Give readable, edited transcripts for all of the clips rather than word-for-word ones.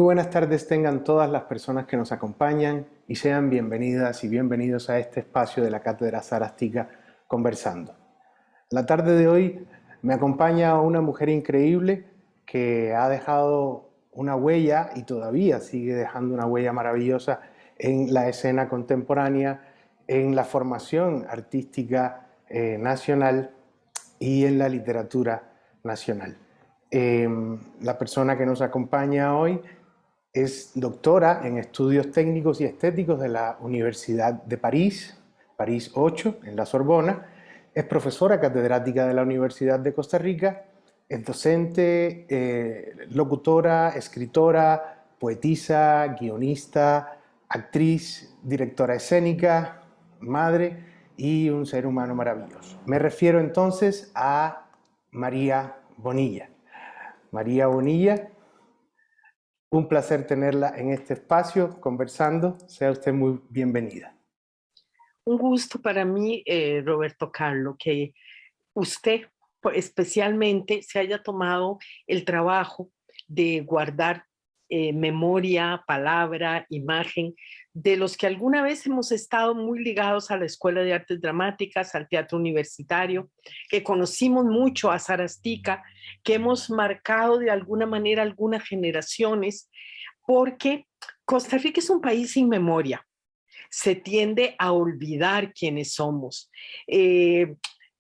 Muy buenas tardes tengan todas las personas que nos acompañan y sean bienvenidas y bienvenidos a este espacio de la Cátedra Sarastica Conversando. La tarde de hoy me acompaña una mujer increíble que ha dejado una huella y todavía sigue dejando una huella maravillosa en la escena contemporánea, en la formación artística nacional y en la literatura nacional. La persona que nos acompaña hoy es doctora en estudios técnicos y estéticos de la Universidad de París, París 8, en la Sorbona. Es profesora catedrática de la Universidad de Costa Rica. Es docente, locutora, escritora, poetisa, guionista, actriz, directora escénica, madre y un ser humano maravilloso. Me refiero entonces a María Bonilla. María Bonilla, un placer tenerla en este espacio conversando. Sea usted muy bienvenida. Un gusto para mí, Roberto Carlo, que usted especialmente se haya tomado el trabajo de guardar memoria, palabra, imagen, de los que alguna vez hemos estado muy ligados a la Escuela de Artes Dramáticas, al Teatro Universitario, que conocimos mucho a Sarastica, que hemos marcado de alguna manera algunas generaciones, porque Costa Rica es un país sin memoria. Se tiende a olvidar quiénes somos,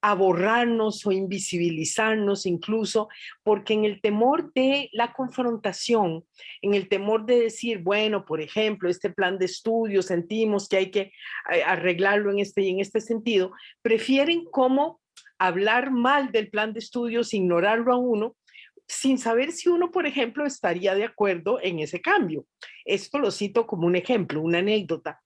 a borrarnos o invisibilizarnos incluso, porque en el temor de la confrontación, en el temor de decir, bueno, por ejemplo, este plan de estudio, sentimos que hay que arreglarlo en este y en este sentido, prefieren como hablar mal del plan de estudios, ignorarlo a uno, sin saber si uno, por ejemplo, estaría de acuerdo en ese cambio. Esto lo cito como un ejemplo, una anécdota.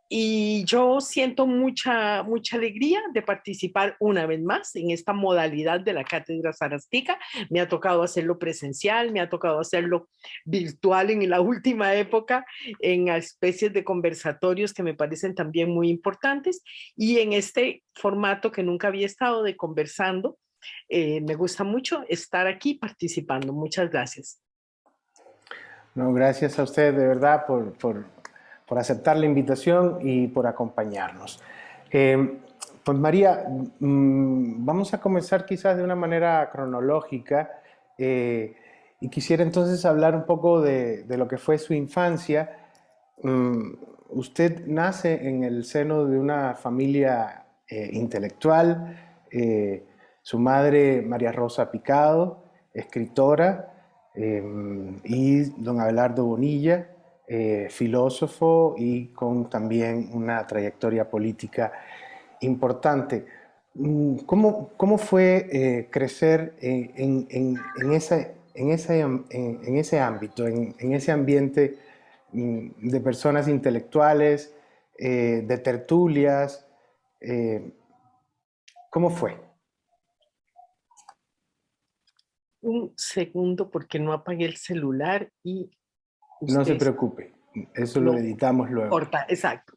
Y yo siento mucha alegría de participar una vez más en esta modalidad de la Cátedra Sarastica. Me ha tocado hacerlo presencial, me ha tocado hacerlo virtual en la última época, en especies de conversatorios que me parecen también muy importantes. Y en este formato que nunca había estado de conversando, me gusta mucho estar aquí participando. Muchas gracias. No, gracias a usted de verdad por aceptar la invitación y por acompañarnos. Pues María, vamos a comenzar quizás de una manera cronológica y quisiera entonces hablar un poco de lo que fue su infancia. Usted nace en el seno de una familia intelectual, su madre María Rosa Picado, escritora, y don Abelardo Bonilla, filósofo y con también una trayectoria política importante. ¿Cómo fue crecer en ese ámbito, en ese ambiente de personas intelectuales, de tertulias? eh, ¿Cómo fue? Un segundo porque no apagué el celular y No se ustedes preocupe, eso lo lo editamos luego. corta, exacto.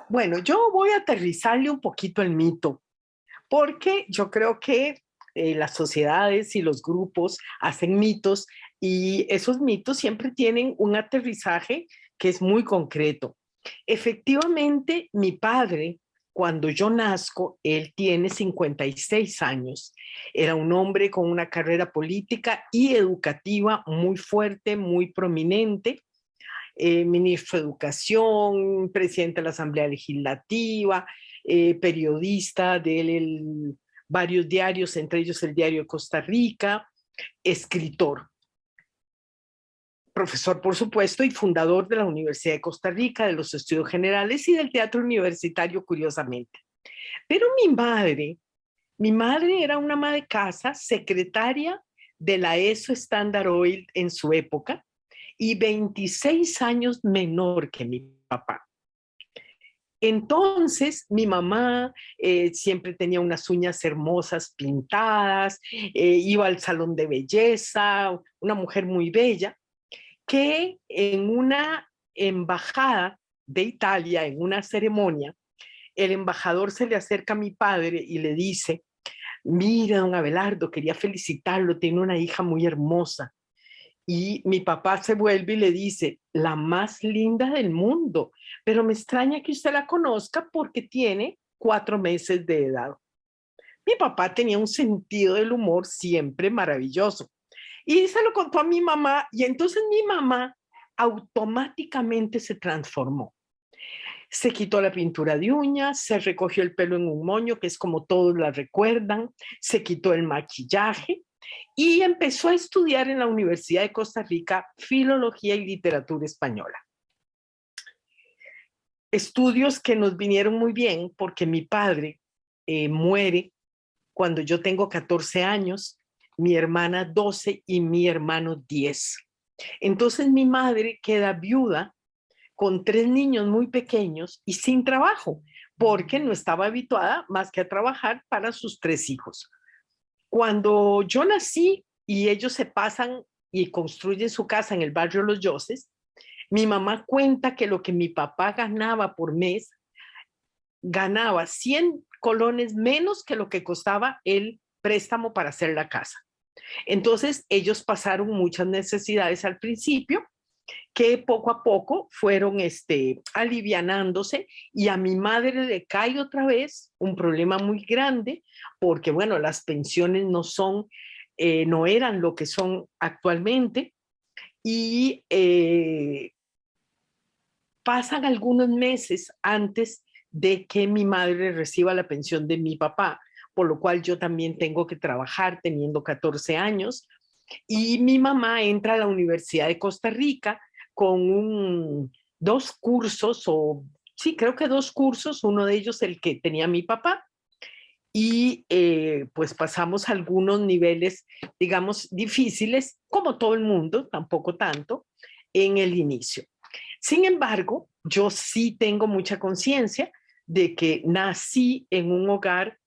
Bueno, yo voy a aterrizarle un poquito el mito, porque yo creo que las sociedades y los grupos hacen mitos y esos mitos siempre tienen un aterrizaje que es muy concreto. Efectivamente, mi padre, cuando yo nazco, él tiene 56 años. Era un hombre con una carrera política y educativa muy fuerte, muy prominente, ministro de Educación, presidente de la Asamblea Legislativa, periodista de varios diarios, entre ellos el Diario de Costa Rica, escritor, profesor, por supuesto, y fundador de la Universidad de Costa Rica, de los Estudios Generales y del Teatro Universitario, curiosamente. Pero mi madre era una ama de casa, secretaria de la ESO Standard Oil en su época, y 26 años menor que mi papá. Entonces, mi mamá siempre tenía unas uñas hermosas pintadas, iba al salón de belleza, una mujer muy bella, que en una embajada de Italia, en una ceremonia, el embajador se le acerca a mi padre y le dice, mira, don Abelardo, quería felicitarlo, tiene una hija muy hermosa. Y mi papá se vuelve y le dice, la más linda del mundo, pero me extraña que usted la conozca porque tiene 4 meses de edad. Mi papá tenía un sentido del humor siempre maravilloso. Y se lo contó a mi mamá y entonces mi mamá automáticamente se transformó. Se quitó la pintura de uñas, se recogió el pelo en un moño, que es como todos la recuerdan, se quitó el maquillaje y empezó a estudiar en la Universidad de Costa Rica Filología y Literatura Española. Estudios que nos vinieron muy bien porque mi padre muere cuando yo tengo 14 años, mi hermana 12 y mi hermano 10. Entonces mi madre queda viuda con 3 niños muy pequeños y sin trabajo, porque no estaba habituada más que a trabajar para sus 3 hijos. Cuando yo nací y ellos se pasan y construyen su casa en el barrio Los Yoses, mi mamá cuenta que lo que mi papá ganaba por mes, ganaba 100 colones menos que lo que costaba el préstamo para hacer la casa. Entonces ellos pasaron muchas necesidades al principio que poco a poco fueron alivianándose y a mi madre le cae otra vez un problema muy grande porque, bueno, las pensiones no eran lo que son actualmente y pasan algunos meses antes de que mi madre reciba la pensión de mi papá, por lo cual yo también tengo que trabajar teniendo 14 años y mi mamá entra a la Universidad de Costa Rica con 2 cursos, o sí, creo que 2 cursos, uno de ellos el que tenía mi papá, y pues pasamos algunos niveles, digamos, difíciles, como todo el mundo, tampoco tanto, en el inicio. Sin embargo, yo sí tengo mucha conciencia de que nací en un hogar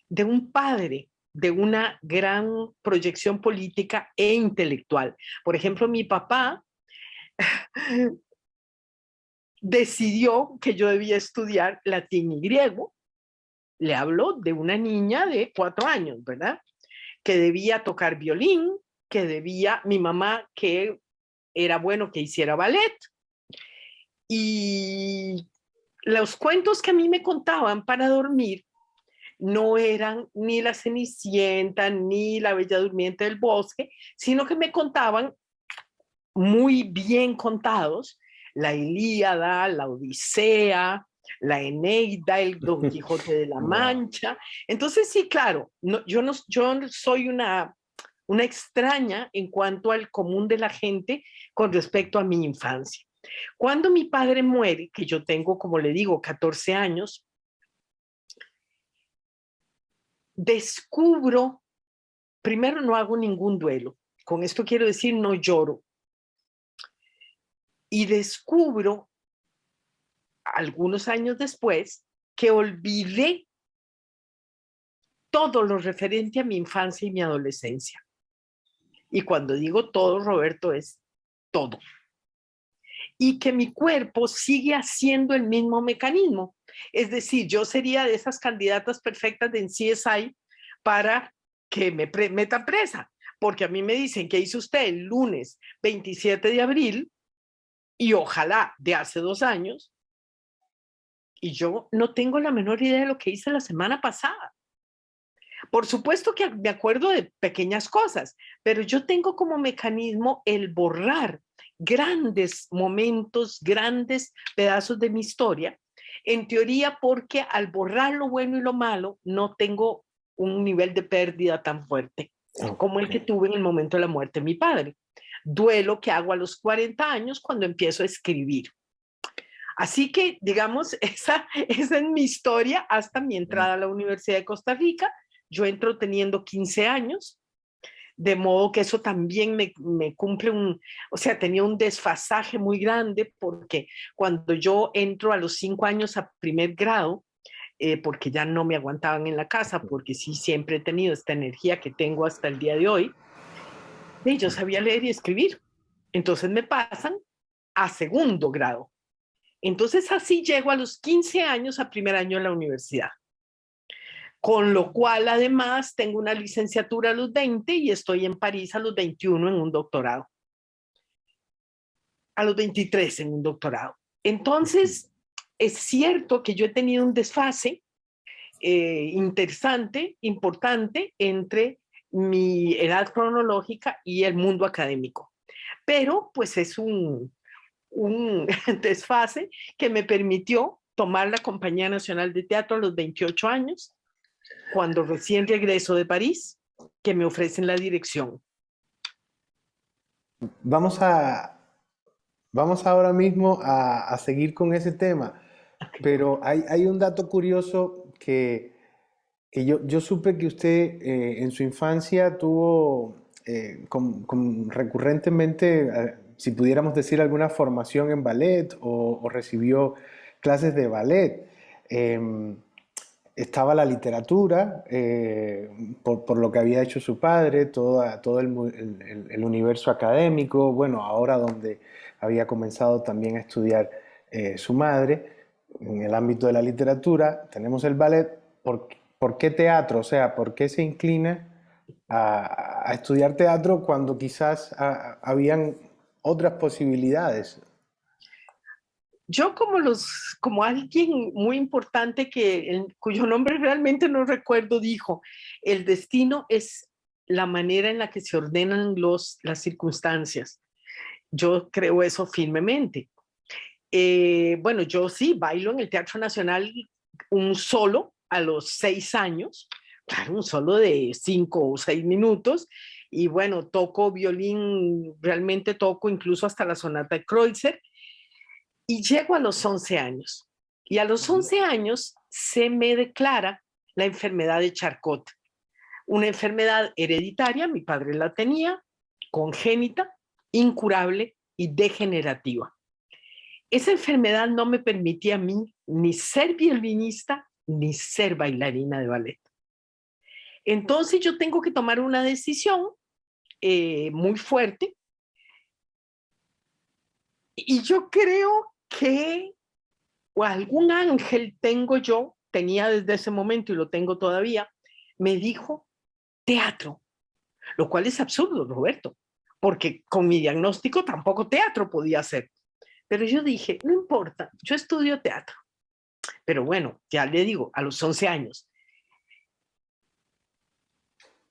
de un padre de una gran proyección política e intelectual. Por ejemplo, mi papá decidió que yo debía estudiar latín y griego. Le habló de una niña de 4 años, ¿verdad? Que debía tocar violín, que debía, mi mamá, que era bueno que hiciera ballet. Y los cuentos que a mí me contaban para dormir no eran ni la Cenicienta, ni la Bella Durmiente del Bosque, sino que me contaban muy bien contados la Ilíada, la Odisea, la Eneida, el Don Quijote de la Wow. Mancha. Entonces, sí, claro, yo soy una extraña en cuanto al común de la gente con respecto a mi infancia. Cuando mi padre muere, que yo tengo, como le digo, 14 años, descubro, primero no hago ningún duelo, con esto quiero decir no lloro, y descubro algunos años después que olvidé todo lo referente a mi infancia y mi adolescencia. Y cuando digo todo, Roberto, es todo. Y que mi cuerpo sigue haciendo el mismo mecanismo. Es decir, yo sería de esas candidatas perfectas de CSI para que me metan presa, porque a mí me dicen que hizo usted el lunes 27 de abril y ojalá de hace 2 años, y yo no tengo la menor idea de lo que hice la semana pasada. Por supuesto que me acuerdo de pequeñas cosas, pero yo tengo como mecanismo el borrar grandes momentos, grandes pedazos de mi historia, en teoría porque al borrar lo bueno y lo malo no tengo un nivel de pérdida tan fuerte como el que Okay. tuve en el momento de la muerte de mi padre. Duelo que hago a los 40 años cuando empiezo a escribir. Así que, digamos, esa es mi historia hasta mi entrada a la Universidad de Costa Rica. Yo entro teniendo 15 años, de modo que eso también me cumple o sea, tenía un desfasaje muy grande porque cuando yo entro a los 5 años a primer grado, porque ya no me aguantaban en la casa, porque sí siempre he tenido esta energía que tengo hasta el día de hoy, y yo sabía leer y escribir. Entonces me pasan a segundo grado. Entonces así llego a los 15 años a primer año de la universidad. con lo cual además tengo una licenciatura a los 20 y estoy en París a los 21 en un doctorado, a los 23 en un doctorado. Entonces, es cierto que yo he tenido un desfase interesante, importante, entre mi edad cronológica y el mundo académico. Pero pues es un desfase que me permitió tomar la Compañía Nacional de Teatro a los 28 años, cuando recién regreso de París, que me ofrecen la dirección. Vamos vamos ahora mismo a seguir con ese tema, pero hay un dato curioso que yo supe que usted en su infancia tuvo recurrentemente, si pudiéramos decir, alguna formación en ballet o recibió clases de ballet. Em, Estaba la literatura, por lo que había hecho su padre, todo el universo académico, bueno, ahora donde había comenzado también a estudiar su madre, en el ámbito de la literatura, tenemos el ballet. ¿Por qué teatro? O sea, ¿por qué se inclina a estudiar teatro cuando quizás habían otras posibilidades? Yo como alguien muy importante cuyo nombre realmente no recuerdo, dijo, el destino es la manera en la que se ordenan las circunstancias. Yo creo eso firmemente. Bueno, yo sí bailo en el Teatro Nacional un solo a los 6 años, claro, un solo de 5 o 6 minutos, y bueno, toco violín, realmente toco incluso hasta la sonata de Kreutzer, y llego a los 11 años. Y a los 11 años se me declara la enfermedad de Charcot, una enfermedad hereditaria, mi padre la tenía, congénita, incurable y degenerativa. Esa enfermedad no me permitía a mí ni ser violinista ni ser bailarina de ballet. Entonces yo tengo que tomar una decisión muy fuerte y yo creo que o algún ángel tenía desde ese momento y lo tengo todavía, me dijo teatro, lo cual es absurdo, Roberto, porque con mi diagnóstico tampoco teatro podía hacer. Pero yo dije, no importa, yo estudio teatro. Pero bueno, ya le digo, a los 11 años.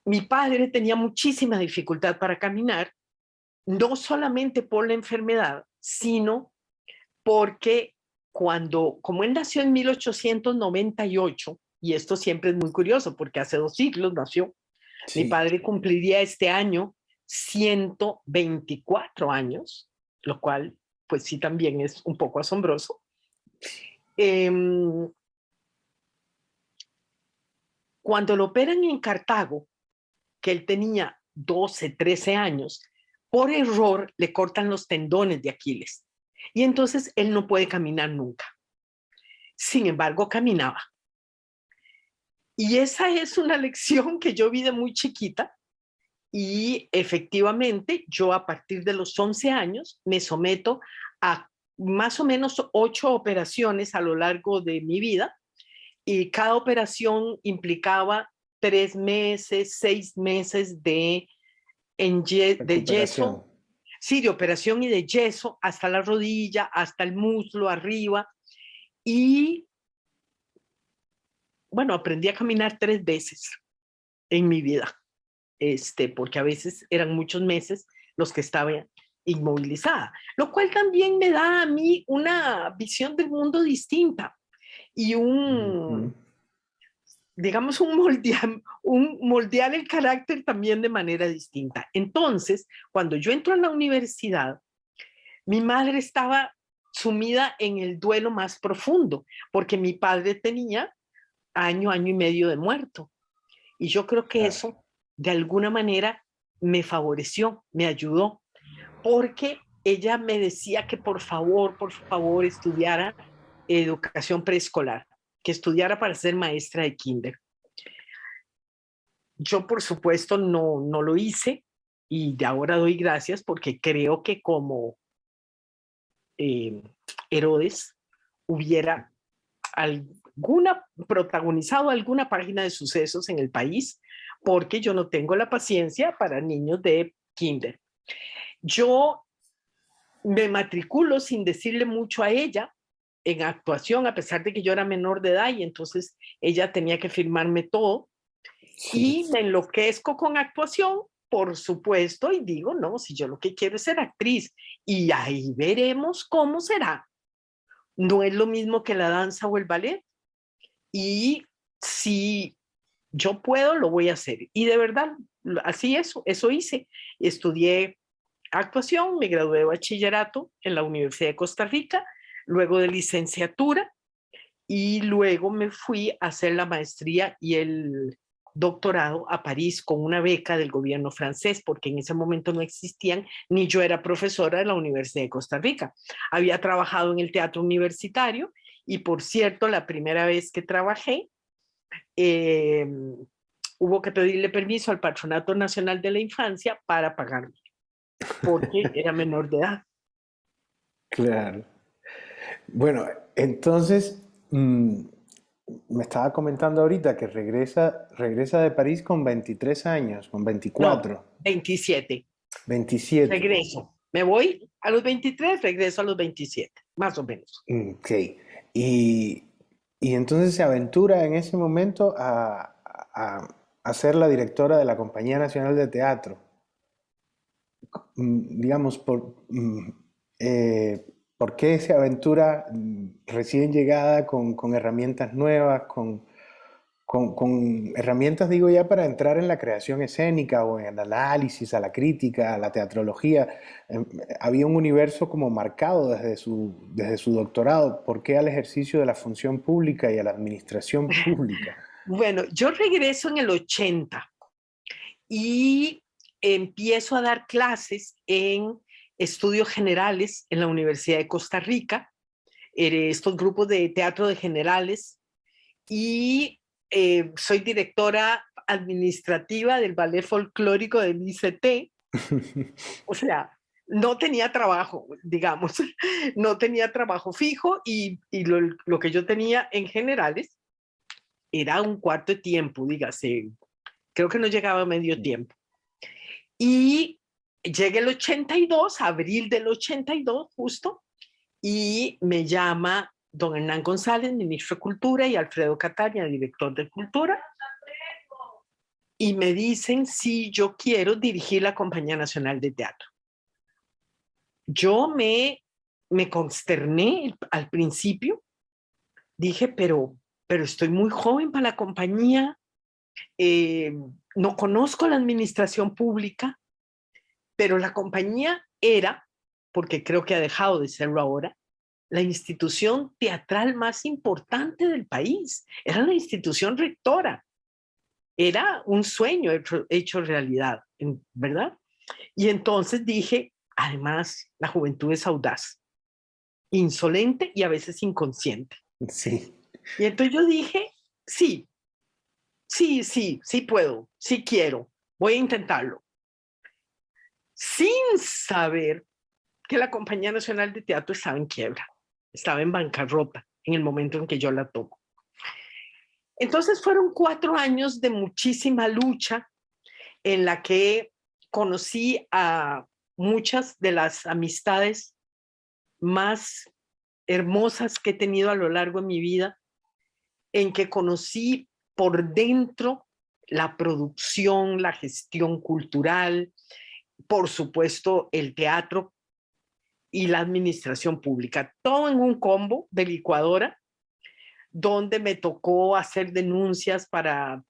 Mi padre tenía muchísima dificultad para caminar, no solamente por la enfermedad, sino porque como él nació en 1898, y esto siempre es muy curioso porque hace 2 siglos nació, mi Sí. padre cumpliría este año 124 años, lo cual pues sí también es un poco asombroso. Eh, Cuando lo operan en Cartago, que él tenía 12, 13 años, por error le cortan los tendones de Aquiles. Y entonces él no puede caminar nunca. Sin embargo, caminaba. Y esa es una lección que yo vi de muy chiquita. Y efectivamente, yo a partir de los 11 años me someto a más o menos 8 operaciones a lo largo de mi vida. Y cada operación implicaba 3 meses, 6 meses de Recuperación. yeso, sí, de operación y de yeso hasta la rodilla, hasta el muslo, arriba. Y bueno, aprendí a caminar 3 veces en mi vida, porque a veces eran muchos meses los que estaba inmovilizada, lo cual también me da a mí una visión del mundo distinta y Ujú. digamos, un moldear el carácter también de manera distinta. Entonces, cuando yo entro a la universidad, mi madre estaba sumida en el duelo más profundo, porque mi padre tenía año y medio de muerto. Y yo creo que Claro. eso, de alguna manera, me favoreció, me ayudó, porque ella me decía que por favor, estudiara educación preescolar, que estudiara para ser maestra de kinder. Yo, por supuesto, no lo hice y de ahora doy gracias porque creo que como eh, Herodes hubiera protagonizado alguna página de sucesos en el país, porque yo no tengo la paciencia para niños de kinder. Yo me matriculo sin decirle mucho a ella en actuación, a pesar de que yo era menor de edad y entonces ella tenía que firmarme todo. Sí. Y me enloquezco con actuación, por supuesto, y digo, no, si yo lo que quiero es ser actriz, y ahí veremos cómo será. No es lo mismo que la danza o el ballet, y si yo puedo, lo voy a hacer. Y de verdad, así eso hice. Estudié actuación, me gradué de bachillerato en la Universidad de Costa Rica, luego de licenciatura, y luego me fui a hacer la maestría y el doctorado a París con una beca del gobierno francés, porque en ese momento no existían, ni yo era profesora de la Universidad de Costa Rica. Había trabajado en el teatro universitario y, por cierto, la primera vez que trabajé, eh, hubo que pedirle permiso al Patronato Nacional de la Infancia para pagarme, porque era menor de edad. Claro. Bueno, entonces me estaba comentando ahorita que regresa de París con 23 años, con No, 24, 27. 27. Regreso. Me voy a los 23, regreso a los 27, más o menos. Ok. Y, y entonces se aventura en ese momento a ser la directora de la Compañía Nacional de Teatro. Digamos, ¿por qué se aventura recién llegada con herramientas nuevas, con herramientas, digo ya, para entrar en la creación escénica o en el análisis, a la crítica, a la teatrología? Había un universo como marcado desde su doctorado. ¿Por qué al ejercicio de la función pública y a la administración pública? Bueno, yo regreso en el 80 y empiezo a dar clases en estudios generales en la Universidad de Costa Rica, estos grupos de teatro de generales, y soy directora administrativa del Ballet Folclórico del ICT. O sea, no tenía trabajo, digamos, no tenía trabajo fijo y lo que yo tenía en generales era un cuarto de tiempo, dígase, creo que no llegaba a medio tiempo. Y llega el 82, abril del 82 justo, y me llama don Hernán González, ministro de Cultura, y Alfredo Catania, director de Cultura, y me dicen si yo quiero dirigir la Compañía Nacional de Teatro. Yo me consterné al principio, dije, pero estoy muy joven para la compañía, eh, no conozco la administración pública, pero la compañía era, porque creo que ha dejado de serlo ahora, la institución teatral más importante del país, era la institución rectora, era un sueño hecho realidad, ¿verdad? Y entonces dije, además, la juventud es audaz, insolente y a veces inconsciente. Sí. Y entonces yo dije, sí, sí puedo, sí quiero, voy a intentarlo. Sin saber que la Compañía Nacional de Teatro estaba en quiebra, estaba en bancarrota en el momento en que yo la tomo. Entonces fueron 4 años de muchísima lucha en la que conocí a muchas de las amistades más hermosas que he tenido a lo largo de mi vida, en que conocí por dentro la producción, la gestión cultural, por supuesto el teatro y la administración pública, todo en un combo de licuadora, donde me tocó hacer denuncias para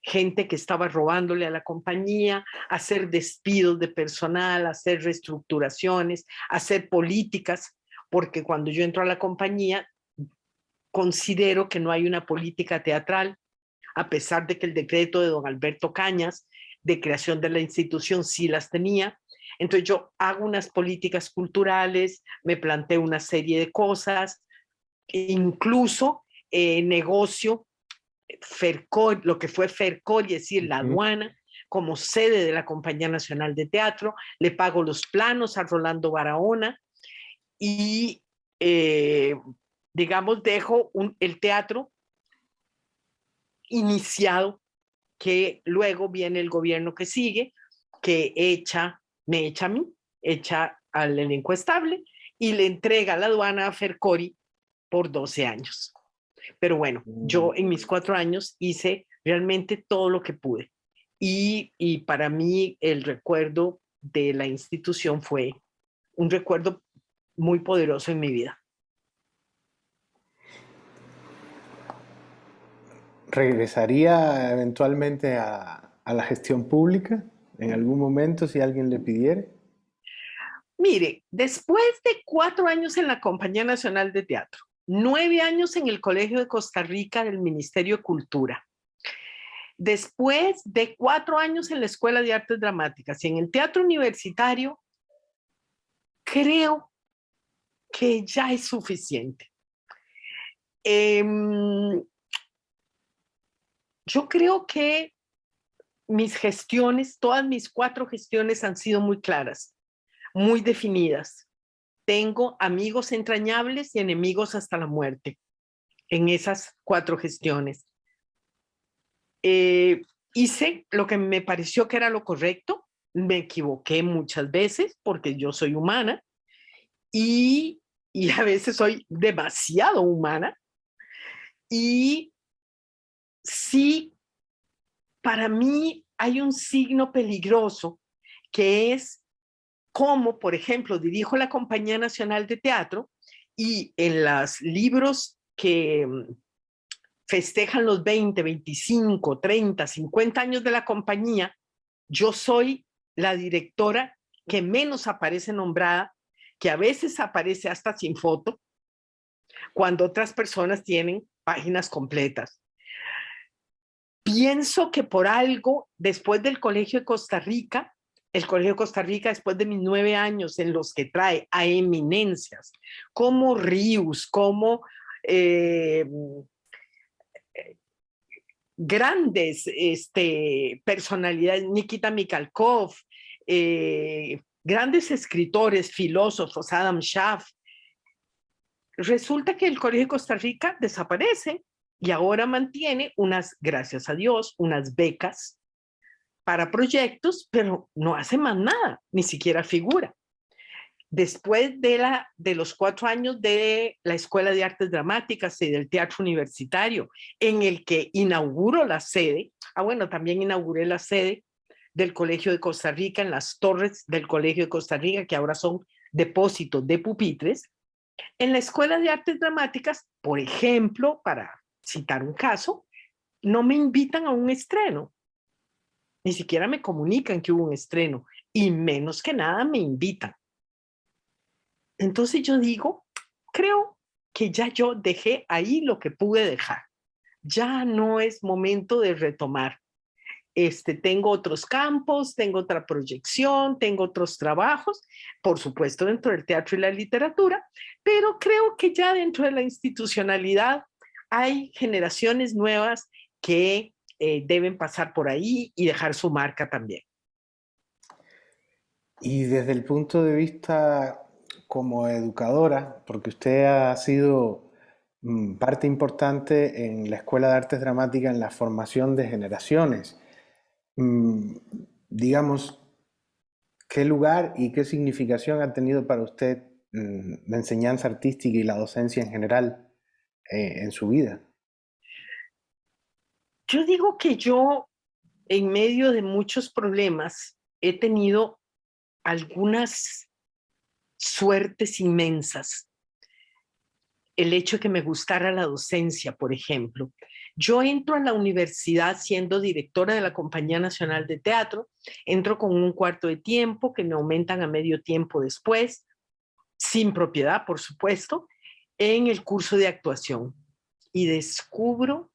gente que estaba robándole a la compañía, hacer despidos de personal, hacer reestructuraciones, hacer políticas, porque cuando yo entro a la compañía considero que no hay una política teatral, a pesar de que el decreto de don Alberto Cañas de creación de la institución sí las tenía. Entonces yo hago unas políticas culturales, me planteo una serie de cosas, incluso negocio FERCOR, lo que fue FERCOR, es decir, la aduana, como sede de la Compañía Nacional de Teatro, le pago los planos a Rolando Barahona y, digamos, dejo el teatro iniciado, que luego viene el gobierno que sigue, que me echa a mí, echa al elenco estable y le entrega la aduana a Fercori por 12 años. Pero bueno, yo en mis 4 años hice realmente todo lo que pude. Y para mí el recuerdo de la institución fue un recuerdo muy poderoso en mi vida. ¿Regresaría eventualmente a la gestión pública en algún momento si alguien le pidiera? Mire, después de 4 años en la Compañía Nacional de Teatro, 9 años en el Colegio de Costa Rica del Ministerio de Cultura, después de 4 años en la Escuela de Artes Dramáticas y en el Teatro Universitario, creo que ya es suficiente. Yo creo que mis gestiones, todas mis 4 gestiones han sido muy claras, muy definidas. Tengo amigos entrañables y enemigos hasta la muerte en esas 4 gestiones. Hice lo que me pareció que era lo correcto, me equivoqué muchas veces porque yo soy humana y a veces soy demasiado humana. Y sí, para mí hay un signo peligroso que es cómo, por ejemplo, dirijo la Compañía Nacional de Teatro y en los libros que festejan los 20, 25, 30, 50 años de la compañía, yo soy la directora que menos aparece nombrada, que a veces aparece hasta sin foto, cuando otras personas tienen páginas completas. Pienso que por algo, después del Colegio de Costa Rica, el Colegio de Costa Rica, después de mis 9 años en los que trae a eminencias como Rius, como grandes personalidades, Nikita Mikhalkov, grandes escritores, filósofos, Adam Schaff, resulta que el Colegio de Costa Rica desaparece y ahora mantiene unas, gracias a Dios, unas becas para proyectos, pero no hace más nada, ni siquiera figura. Después de los 4 años de la Escuela de Artes Dramáticas y del Teatro Universitario, en el que inauguro la sede, bueno, también inauguré la sede del Colegio de Costa Rica en las torres del Colegio de Costa Rica, que ahora son depósitos de pupitres. En la Escuela de Artes Dramáticas, por ejemplo, para citar un caso, no me invitan a un estreno, ni siquiera me comunican que hubo un estreno, y menos que nada me invitan. Entonces yo digo, creo que ya yo dejé ahí lo que pude dejar. Ya no es momento de retomar. Tengo otros campos, tengo otra proyección, tengo otros trabajos, por supuesto dentro del teatro y la literatura, pero creo que ya dentro de la institucionalidad hay generaciones nuevas que deben pasar por ahí y dejar su marca también. Y desde el punto de vista como educadora, porque usted ha sido parte importante en la Escuela de Artes Dramáticas en la formación de generaciones, mm, digamos, ¿qué lugar y qué significación ha tenido para usted la enseñanza artística y la docencia en general en su vida? Yo digo que yo, en medio de muchos problemas, he tenido algunas suertes inmensas. El hecho de que me gustara la docencia, por ejemplo. Yo entro a la universidad siendo directora de la Compañía Nacional de Teatro, entro con un cuarto de tiempo que me aumentan a medio tiempo después, sin propiedad, por supuesto, en el curso de actuación. Y descubro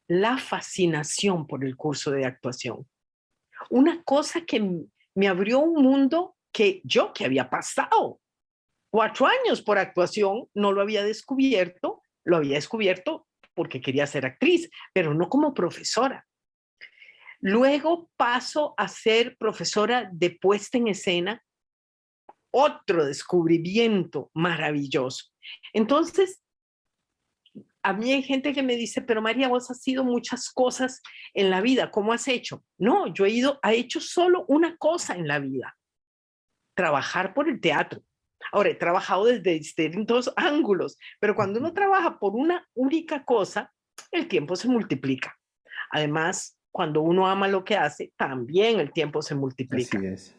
la fascinación por el curso de actuación. Una cosa que me abrió un mundo que yo, que había pasado 4 años por actuación, no lo había descubierto, lo había descubierto porque quería ser actriz, pero no como profesora. Luego paso a ser profesora de puesta en escena, otro descubrimiento maravilloso. Entonces, a mí hay gente que me dice, pero María, vos has sido muchas cosas en la vida, ¿cómo has hecho? No, yo he hecho solo una cosa en la vida, trabajar por el teatro. Ahora, he trabajado desde distintos ángulos, pero cuando uno trabaja por una única cosa, el tiempo se multiplica. Además, cuando uno ama lo que hace, también el tiempo se multiplica. Así es.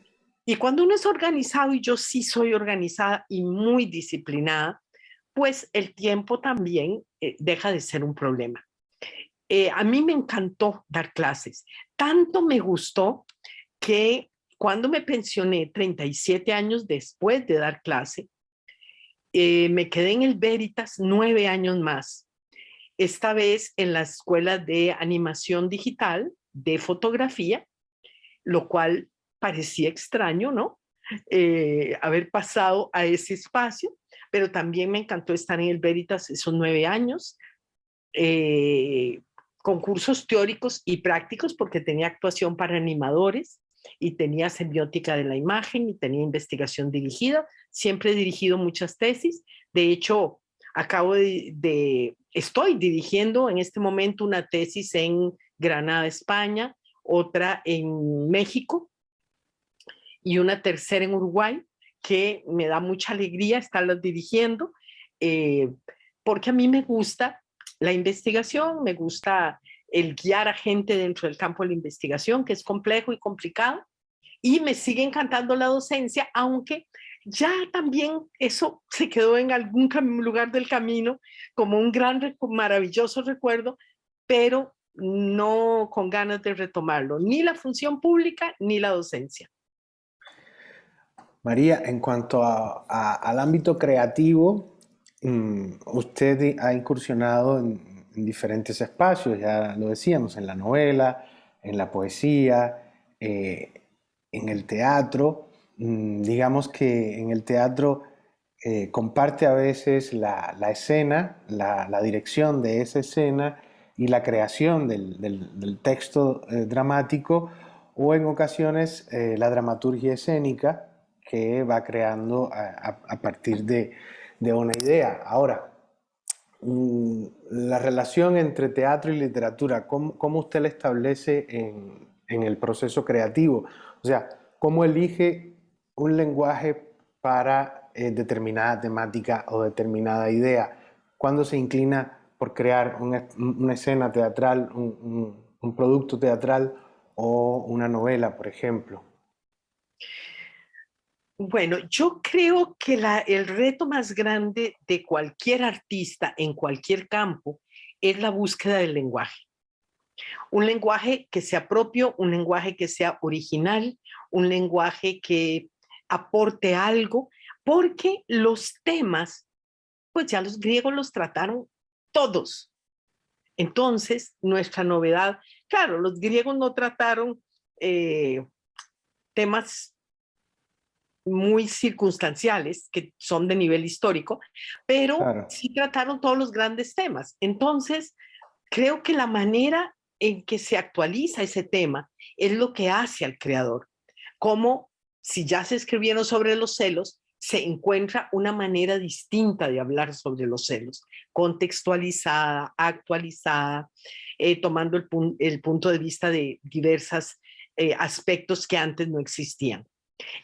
Y cuando uno es organizado, y yo sí soy organizada y muy disciplinada, pues el tiempo también deja de ser un problema. A mí me encantó dar clases. Tanto me gustó que cuando me pensioné 37 años después de dar clase, me quedé en el Veritas 9 años más. Esta vez en la escuela de animación digital, de fotografía, lo cual parecía extraño, ¿no? Haber pasado a ese espacio, pero también me encantó estar en el Veritas esos 9 años, con cursos teóricos y prácticos, porque tenía actuación para animadores y tenía semiótica de la imagen y tenía investigación dirigida. Siempre he dirigido muchas tesis. De hecho, estoy dirigiendo en este momento una tesis en Granada, España, otra en México y una tercera en Uruguay, que me da mucha alegría estarlas dirigiendo, eh, porque a mí me gusta la investigación, me gusta el guiar a gente dentro del campo de la investigación, que es complejo y complicado, y me sigue encantando la docencia, aunque ya también eso se quedó en algún lugar del camino como un gran, maravilloso recuerdo, pero no con ganas de retomarlo, ni la función pública ni la docencia. María, en cuanto al ámbito creativo, usted ha incursionado en diferentes espacios, ya lo decíamos, en la novela, en la poesía, en el teatro. Digamos que en el teatro comparte a veces la escena, la dirección de esa escena y la creación del texto dramático, o en ocasiones la dramaturgia escénica que va creando a partir de una idea. Ahora, la relación entre teatro y literatura, ¿cómo usted la establece en el proceso creativo? O sea, ¿cómo elige un lenguaje para determinada temática o determinada idea? ¿Cuándo se inclina por crear una escena teatral, un producto teatral o una novela, por ejemplo? Bueno, yo creo que el reto más grande de cualquier artista en cualquier campo es la búsqueda del lenguaje. Un lenguaje que sea propio, un lenguaje que sea original, un lenguaje que aporte algo, porque los temas, pues ya los griegos los trataron todos. Entonces, nuestra novedad, claro, los griegos no trataron temas muy circunstanciales que son de nivel histórico, pero Claro. sí trataron todos los grandes temas. Entonces, creo que la manera en que se actualiza ese tema es lo que hace al creador. Como si ya se escribieron sobre los celos, se encuentra una manera distinta de hablar sobre los celos, contextualizada, actualizada, tomando el punto de vista de diversos aspectos que antes no existían.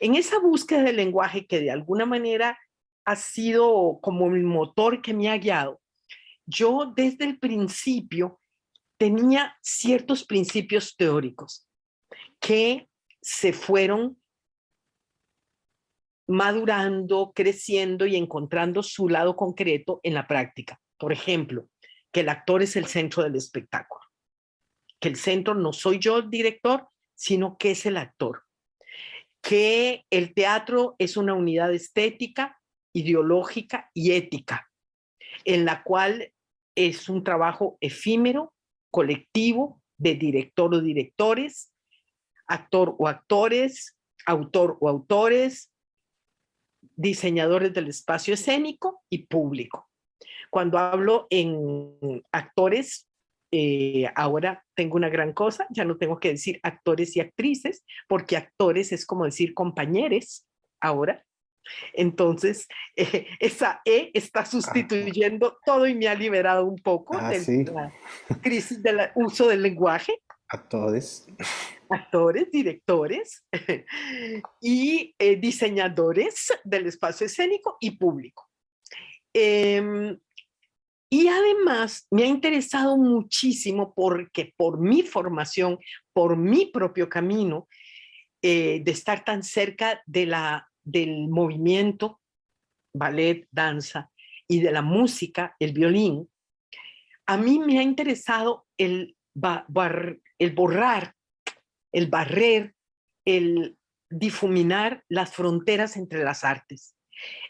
En esa búsqueda del lenguaje que de alguna manera ha sido como el motor que me ha guiado, yo desde el principio tenía ciertos principios teóricos que se fueron madurando, creciendo y encontrando su lado concreto en la práctica. Por ejemplo, que el actor es el centro del espectáculo, que el centro no soy yo el director, sino que es el actor, que el teatro es una unidad estética, ideológica y ética, en la cual es un trabajo efímero, colectivo, de director o directores, actor o actores, autor o autores, diseñadores del espacio escénico y público. Cuando hablo en actores, ahora tengo una gran cosa, ya no tengo que decir actores y actrices, porque actores es como decir compañeros ahora. Entonces, esa E está sustituyendo todo y me ha liberado un poco de Sí. la crisis del uso del lenguaje. Actores. Actores, directores y diseñadores del espacio escénico y público. Y además me ha interesado muchísimo porque por mi formación, por mi propio camino, de estar tan cerca del movimiento, ballet, danza y de la música, el violín, a mí me ha interesado el borrar, el barrer, el difuminar las fronteras entre las artes.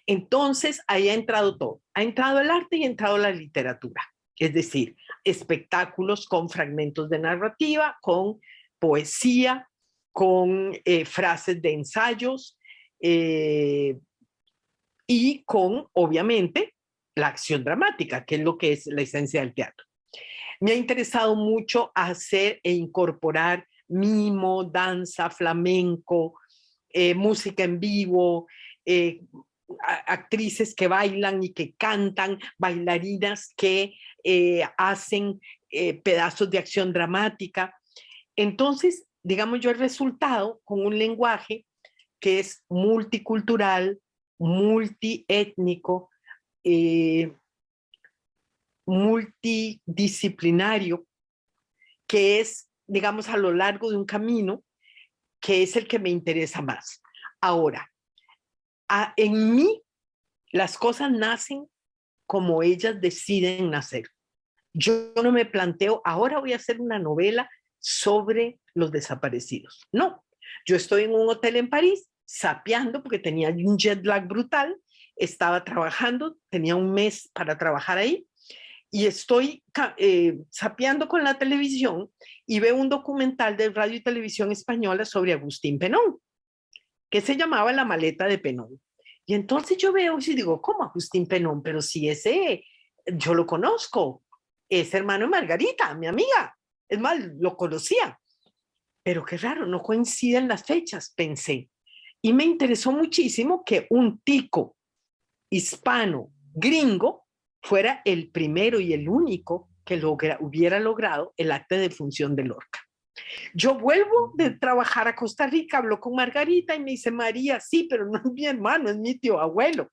Entonces, ahí ha entrado todo. Ha entrado el arte y ha entrado la literatura. Es decir, espectáculos con fragmentos de narrativa, con poesía, con frases de ensayos y con, obviamente, la acción dramática, que es lo que es la esencia del teatro. Me ha interesado mucho hacer e incorporar mimo, danza, flamenco, música en vivo, actrices que bailan y que cantan, bailarinas que hacen pedazos de acción dramática. Entonces, digamos, yo he resultado con un lenguaje que es multicultural, multiétnico, multidisciplinario, que es, digamos, a lo largo de un camino que es el que me interesa más. Ahora, en mí las cosas nacen como ellas deciden nacer. Yo no me planteo, ahora voy a hacer una novela sobre los desaparecidos. No, yo estoy en un hotel en París, sapeando porque tenía un jet lag brutal, estaba trabajando, tenía un mes para trabajar ahí, y estoy sapeando con la televisión y veo un documental de Radio y Televisión Española sobre Agustín Penón, que se llamaba La maleta de Penón. Y entonces yo veo y digo, ¿cómo Agustín Penón? Pero si ese, yo lo conozco, es hermano de Margarita, mi amiga. Es más, lo conocía. Pero qué raro, no coinciden las fechas, pensé. Y me interesó muchísimo que un tico hispano gringo fuera el primero y el único que hubiera logrado el acta de defunción de Lorca. Yo vuelvo de trabajar a Costa Rica, hablo con Margarita y me dice, María, sí, pero no es mi hermano, es mi tío abuelo.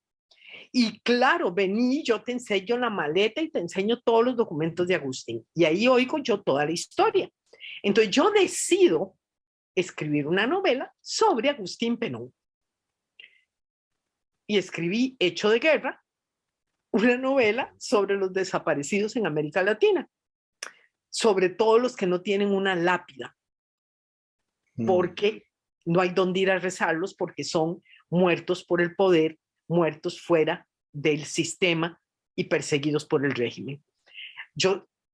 Y claro, vení, yo te enseño la maleta y te enseño todos los documentos de Agustín. Y ahí oigo yo toda la historia. Entonces yo decido escribir una novela sobre Agustín Penón. Y escribí Hecho de Guerra, una novela sobre los desaparecidos en América Latina, sobre todos los que no tienen una lápida, porque no hay dónde ir a rezarlos, porque son muertos por el poder, muertos fuera del sistema y perseguidos por el régimen.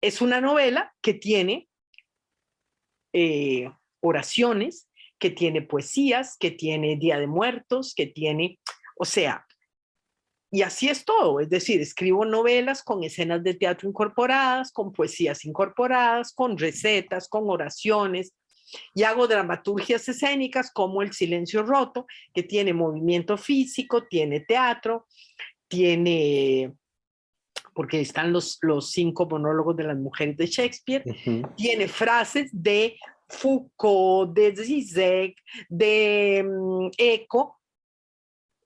Es una novela que tiene oraciones, que tiene poesías, que tiene Día de Muertos, que tiene, o sea, y así es todo, es decir, escribo novelas con escenas de teatro incorporadas, con poesías incorporadas, con recetas, con oraciones, y hago dramaturgias escénicas como El silencio roto, que tiene movimiento físico, tiene teatro, tiene, porque están los 5 monólogos de las mujeres de Shakespeare, tiene frases de Foucault, de Zizek, de Eco,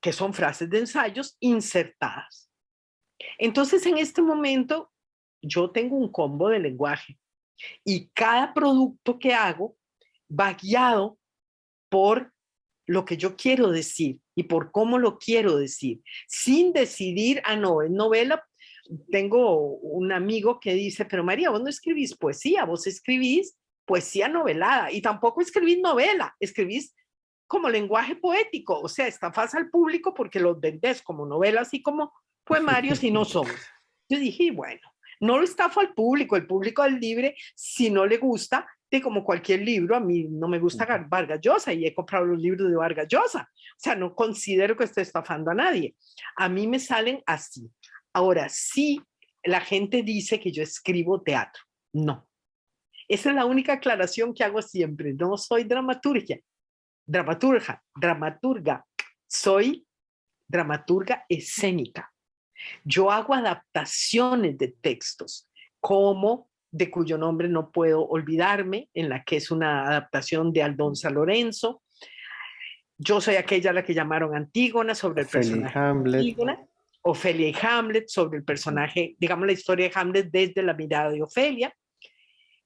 que son frases de ensayos insertadas. Entonces, en este momento, yo tengo un combo de lenguaje y cada producto que hago va guiado por lo que yo quiero decir y por cómo lo quiero decir, sin decidir, no, es novela. Tengo un amigo que dice, pero María, vos no escribís poesía, vos escribís poesía novelada y tampoco escribís novela, escribís como lenguaje poético, o sea, estafás al público porque los vendés como novelas y como poemarios y no son. Yo dije, bueno, no lo estafo al público, el público es libre, si no le gusta, de como cualquier libro, a mí no me gusta Vargas Llosa y he comprado los libros de Vargas Llosa, o sea, no considero que esté estafando a nadie. A mí me salen así. Ahora, sí, la gente dice que yo escribo teatro, no. Esa es la única aclaración que hago siempre, no soy dramaturga, soy dramaturga escénica. Yo hago adaptaciones de textos, como De cuyo nombre no puedo olvidarme, en la que es una adaptación de Aldonza Lorenzo. Yo soy aquella a la que llamaron Antígona, sobre el Ofelia y personaje de Hamlet. Antígona. Ofelia y Hamlet, sobre el personaje, digamos, la historia de Hamlet desde la mirada de Ofelia.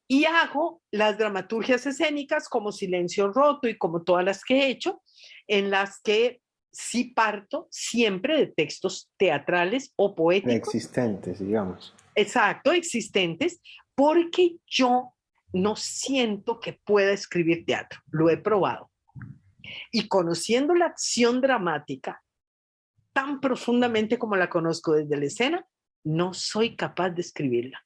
Y hago las dramaturgias escénicas como Silencio Roto y como todas las que he hecho, en las que sí parto siempre de textos teatrales o poéticos. Preexistentes, digamos. Exacto, existentes, porque yo no siento que pueda escribir teatro. Lo he probado. Y conociendo la acción dramática tan profundamente como la conozco desde la escena, no soy capaz de escribirla.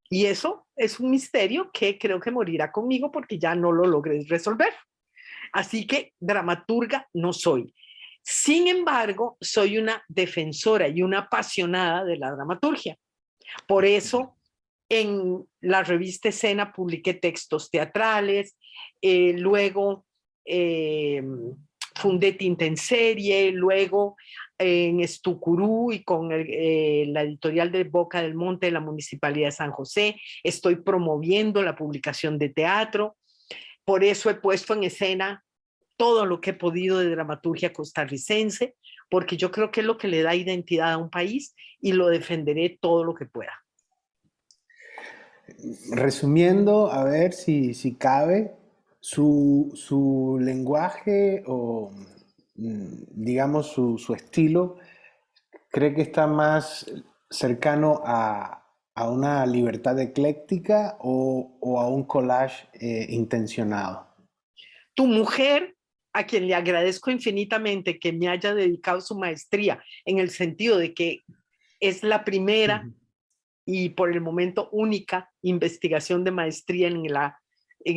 Y eso es un misterio que creo que morirá conmigo porque ya no lo logré resolver. Así que dramaturga no soy. Sin embargo, soy una defensora y una apasionada de la dramaturgia. Por eso, en la revista Escena publiqué textos teatrales, luego fundé Tinta en Serie, luego en Estucurú y con la editorial de Boca del Monte de la Municipalidad de San José, estoy promoviendo la publicación de teatro. Por eso he puesto en escena todo lo que he podido de dramaturgia costarricense, porque yo creo que es lo que le da identidad a un país y lo defenderé todo lo que pueda. Resumiendo, a ver si cabe, su lenguaje o, digamos, su estilo, ¿cree que está más cercano a una libertad ecléctica o a un collage intencionado? Tu mujer, a quien le agradezco infinitamente que me haya dedicado su maestría, en el sentido de que es la primera y por el momento única investigación de maestría en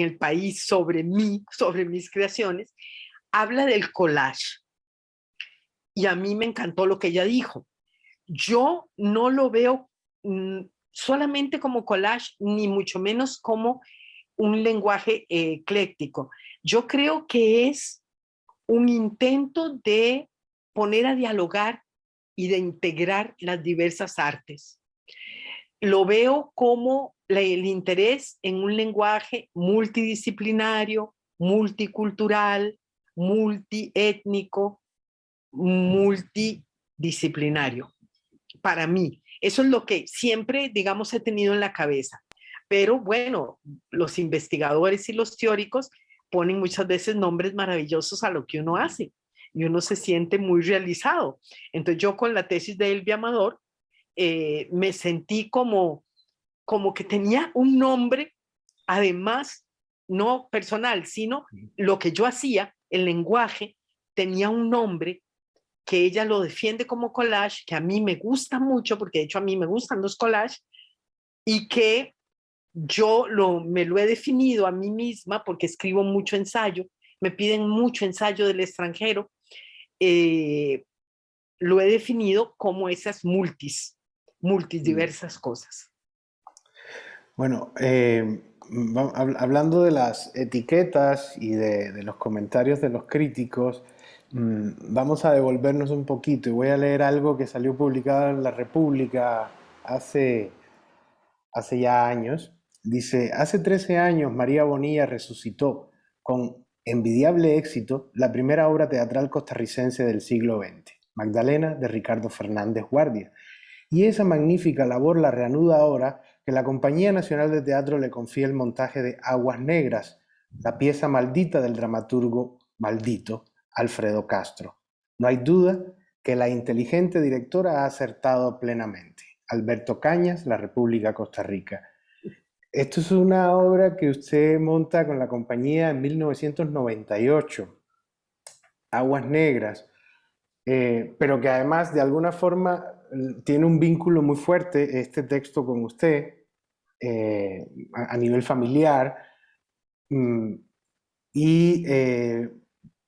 el país sobre mí, sobre mis creaciones, habla del collage. Y a mí me encantó lo que ella dijo. Yo no lo veo solamente como collage, ni mucho menos como un lenguaje ecléctico. Yo creo que es un intento de poner a dialogar y de integrar las diversas artes. Lo veo como el interés en un lenguaje multidisciplinario, multicultural, multiétnico, multidisciplinario. Para mí, eso es lo que siempre, digamos, he tenido en la cabeza. Pero bueno, los investigadores y los teóricos ponen muchas veces nombres maravillosos a lo que uno hace y uno se siente muy realizado. Entonces yo con la tesis de Elvia Amador me sentí como que tenía un nombre, además, no personal, sino lo que yo hacía, el lenguaje, tenía un nombre que ella lo defiende como collage, que a mí me gusta mucho, porque de hecho a mí me gustan los collages, y que yo me lo he definido a mí misma, porque escribo mucho ensayo, me piden mucho ensayo del extranjero, lo he definido como esas diversas cosas. Bueno, hablando de las etiquetas y de los comentarios de los críticos, vamos a devolvernos un poquito y voy a leer algo que salió publicado en La República hace ya años. Dice, hace 13 años María Bonilla resucitó con envidiable éxito la primera obra teatral costarricense del siglo XX, Magdalena, de Ricardo Fernández Guardia. Y esa magnífica labor la reanuda ahora que la Compañía Nacional de Teatro le confía el montaje de Aguas Negras, la pieza maldita del dramaturgo maldito Alfredo Castro. No hay duda que la inteligente directora ha acertado plenamente. Alberto Cañas, La República Costa Rica. Esto es una obra que usted monta con la compañía en 1998, Aguas Negras, pero que además de alguna forma tiene un vínculo muy fuerte este texto con usted a nivel familiar. Y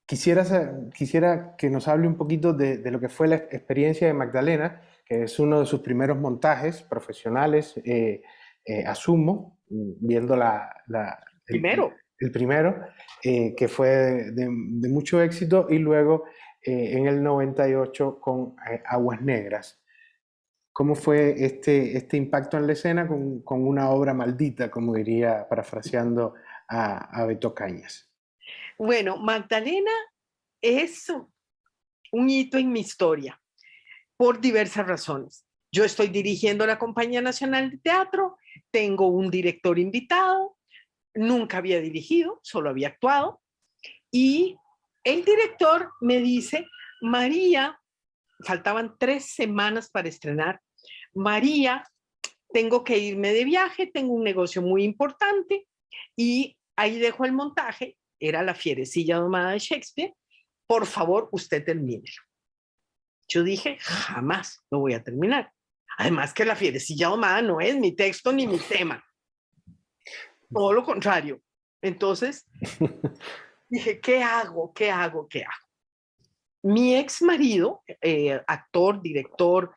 quisiera que nos hable un poquito de lo que fue la experiencia de Magdalena, que es uno de sus primeros montajes profesionales, asumo, viendo Primero, el primero, que fue de mucho éxito, y luego en el 98 con Aguas Negras. ¿Cómo fue este impacto en la escena con una obra maldita, como diría, parafraseando a Beto Cañas? Bueno, Magdalena es un hito en mi historia por diversas razones. Yo estoy dirigiendo la Compañía Nacional de Teatro, tengo un director invitado, nunca había dirigido, solo había actuado, y el director me dice, María, faltaban 3 semanas para estrenar, María, tengo que irme de viaje, tengo un negocio muy importante, y ahí dejo el montaje, era La Fierecilla Domada de Shakespeare, por favor, usted termínelo. Yo dije, jamás lo voy a terminar. Además que La Fierecilla Domada no es mi texto ni mi tema. Todo lo contrario. Entonces dije, ¿qué hago? ¿Qué hago? ¿Qué hago? Mi ex marido, actor, director,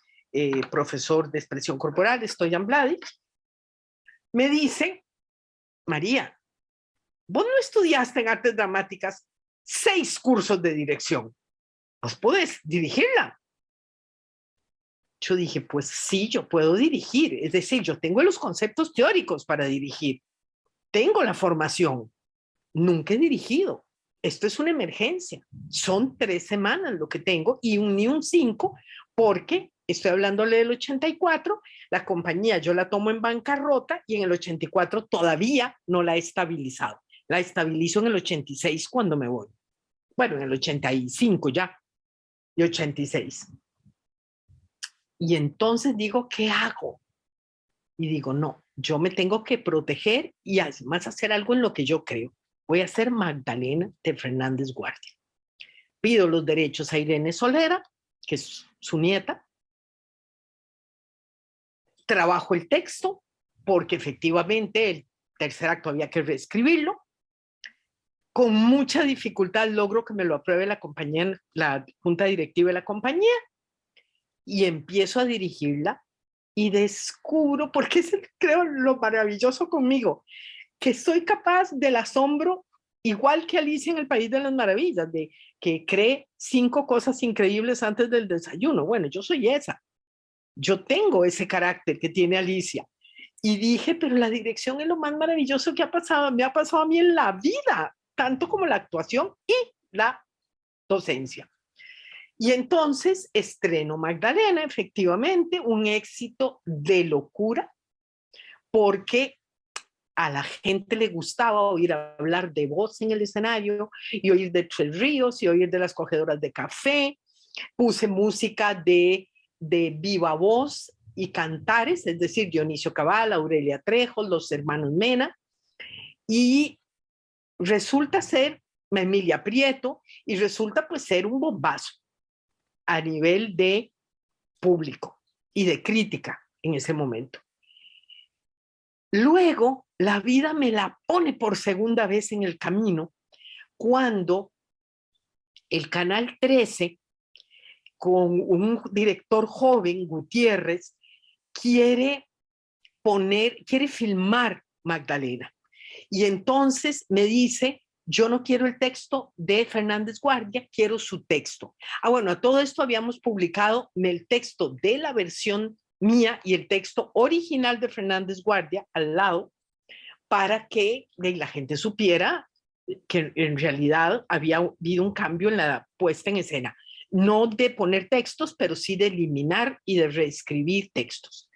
profesor de expresión corporal, Stoyan Mladic, me dice, María, vos no estudiaste en artes dramáticas 6 cursos de dirección. Vos podés dirigirla. Yo dije, pues sí, yo puedo dirigir. Es decir, yo tengo los conceptos teóricos para dirigir. Tengo la formación. Nunca he dirigido. Esto es una emergencia. Son 3 semanas lo que tengo y ni un 5, porque estoy hablándole del 84, la compañía yo la tomo en bancarrota y en el 84 todavía no la he estabilizado. La estabilizo en el 86 cuando me voy. Bueno, en el 85 ya, y 86. Y entonces digo, ¿qué hago? Y digo, no, yo me tengo que proteger y además hacer algo en lo que yo creo. Voy a ser Magdalena de Fernández Guardia. Pido los derechos a Irene Solera, que es su nieta. Trabajo el texto, porque efectivamente el tercer acto había que reescribirlo. Con mucha dificultad logro que me lo apruebe la compañía, la junta directiva de la compañía, y empiezo a dirigirla y descubro, porque es creo lo maravilloso conmigo, que soy capaz del asombro, igual que Alicia en el País de las Maravillas, de que cree 5 cosas increíbles antes del desayuno. Bueno, yo soy esa. Yo tengo ese carácter que tiene Alicia. Y dije, pero la dirección es lo más maravilloso que me ha pasado a mí en la vida, tanto como la actuación y la docencia. Y entonces estreno Magdalena, efectivamente, un éxito de locura, porque a la gente le gustaba oír hablar de voz en el escenario y oír de Tres Ríos y oír de las cogedoras de café. Puse música de viva voz y cantares, es decir, Dionisio Cabal, Aurelia Trejo, los hermanos Mena, y resulta ser Emilia Prieto, y resulta pues ser un bombazo a nivel de público y de crítica en ese momento. Luego, la vida me la pone por segunda vez en el camino cuando el Canal 13, con un director joven, Gutiérrez, quiere filmar Magdalena. Y entonces me dice, yo no quiero el texto de Fernández Guardia, quiero su texto. Bueno, a todo esto habíamos publicado el texto de la versión mía y el texto original de Fernández Guardia al lado, para que la gente supiera que en realidad había habido un cambio en la puesta en escena. No de poner textos, pero sí de eliminar y de reescribir textos.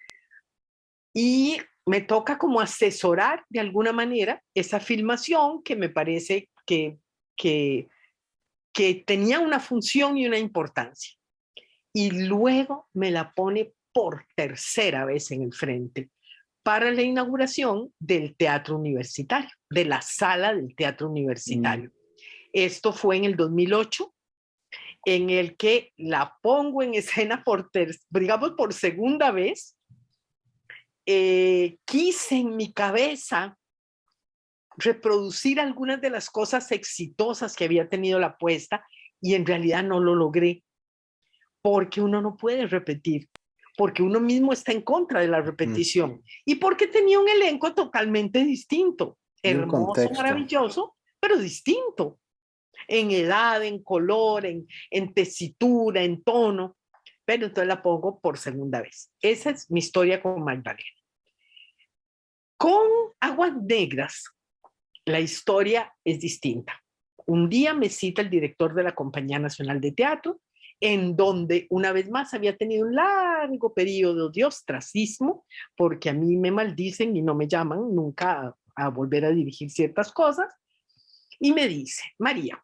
Y me toca como asesorar de alguna manera esa filmación que me parece que tenía una función y una importancia. Y luego me la pone por tercera vez en el frente para la inauguración del Teatro Universitario, de la sala del Teatro Universitario. Esto fue en el 2008, en el que la pongo en escena digamos por segunda vez. Quise en mi cabeza reproducir algunas de las cosas exitosas que había tenido la puesta y en realidad no lo logré, porque uno no puede repetir, porque uno mismo está en contra de la repetición y porque tenía un elenco totalmente distinto, hermoso, maravilloso, pero distinto. en edad, en color, en tesitura, en tono, pero entonces la pongo por segunda vez. Esa es mi historia con Magdalena. Con Aguas Negras, la historia es distinta. Un día me cita el director de la Compañía Nacional de Teatro, en donde una vez más había tenido un largo periodo de ostracismo, porque a mí me maldicen y no me llaman nunca a volver a dirigir ciertas cosas, y me dice: María,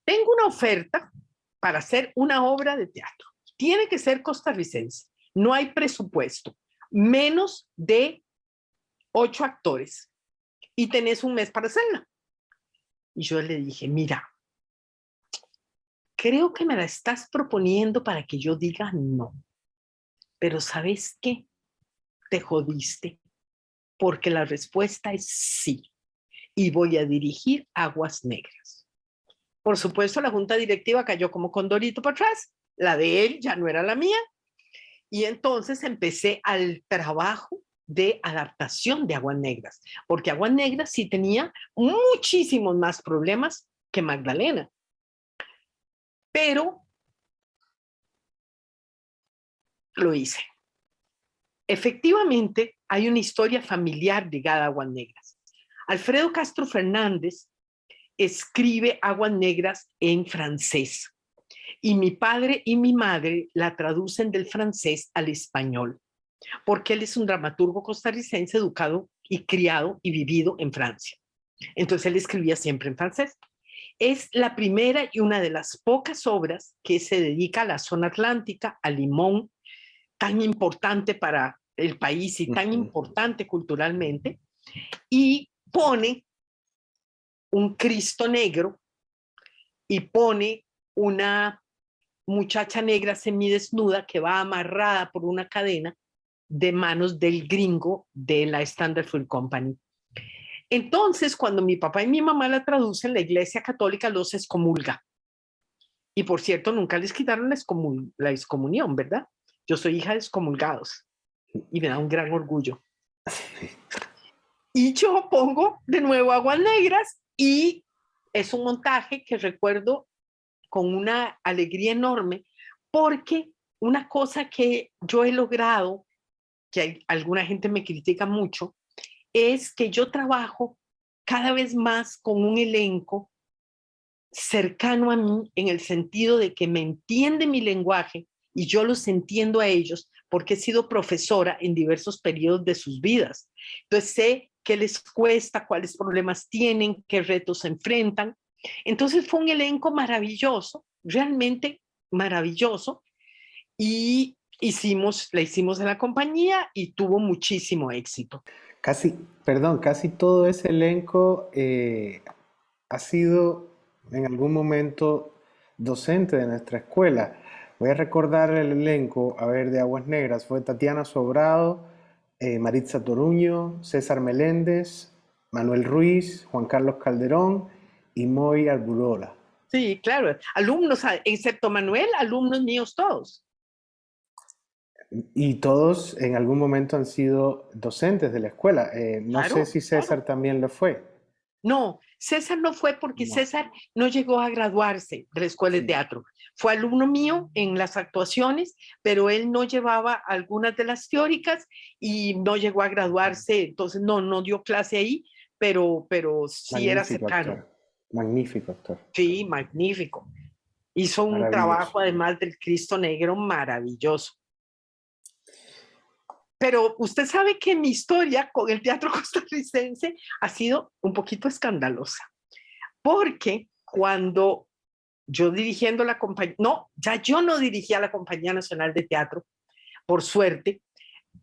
tengo una oferta para hacer una obra de teatro. Tiene que ser costarricense. No hay presupuesto. Menos de 8 actores. Y tenés un mes para hacerla. Y yo le dije: mira, creo que me la estás proponiendo para que yo diga no. Pero ¿sabes qué? Te jodiste. Porque la respuesta es sí. Y voy a dirigir Aguas Negras. Por supuesto, la junta directiva cayó como condorito para atrás. La de él ya no era la mía. Y entonces empecé al trabajo de adaptación de Aguas Negras, porque Aguas Negras sí tenía muchísimos más problemas que Magdalena. Pero lo hice. Efectivamente, hay una historia familiar ligada a Aguas Negras. Alfredo Castro Fernández escribe Aguas Negras en francés y mi padre y mi madre la traducen del francés al español, porque él es un dramaturgo costarricense educado y criado y vivido en Francia. Entonces él escribía siempre en francés. Es la primera y una de las pocas obras que se dedica a la zona atlántica, a Limón, tan importante para el país y tan importante culturalmente, y pone un Cristo negro y pone una muchacha negra semidesnuda que va amarrada por una cadena de manos del gringo de la Standard Fruit Company. Entonces, cuando mi papá y mi mamá la traducen, la Iglesia Católica los excomulga. Y por cierto, nunca les quitaron la excomunión, ¿verdad? Yo soy hija de excomulgados y me da un gran orgullo. Y yo pongo de nuevo Aguas Negras y es un montaje que recuerdo con una alegría enorme, porque una cosa que yo he logrado, que alguna gente me critica mucho, es que yo trabajo cada vez más con un elenco cercano a mí, en el sentido de que me entiende mi lenguaje y yo los entiendo a ellos, porque he sido profesora en diversos periodos de sus vidas. Entonces sé qué les cuesta, cuáles problemas tienen, qué retos se enfrentan. Entonces fue un elenco maravilloso, realmente maravilloso, y la hicimos en la compañía y tuvo muchísimo éxito. Casi todo ese elenco ha sido en algún momento docente de nuestra escuela. Voy a recordar el elenco, a ver, de Aguas Negras. Fue Tatiana Sobrado, Maritza Toruño, César Meléndez, Manuel Ruiz, Juan Carlos Calderón y Moy Arburola. Sí, claro, alumnos, excepto Manuel, alumnos míos todos. Y todos en algún momento han sido docentes de la escuela. No Claro, sé si César claro. también lo fue. No, César no fue porque No. César no llegó a graduarse de la escuela de Sí. teatro. Fue alumno mío en las actuaciones, pero él no llevaba algunas de las teóricas y no llegó a graduarse, entonces no dio clase ahí, pero sí era Magnífico actor. cercano. Magnífico actor. Sí, magnífico. Hizo un Maravilloso. trabajo además del Cristo Negro maravilloso. Pero usted sabe que mi historia con el teatro costarricense ha sido un poquito escandalosa, porque cuando yo dirigiendo la compañía, no, ya yo no dirigía la Compañía Nacional de Teatro, por suerte,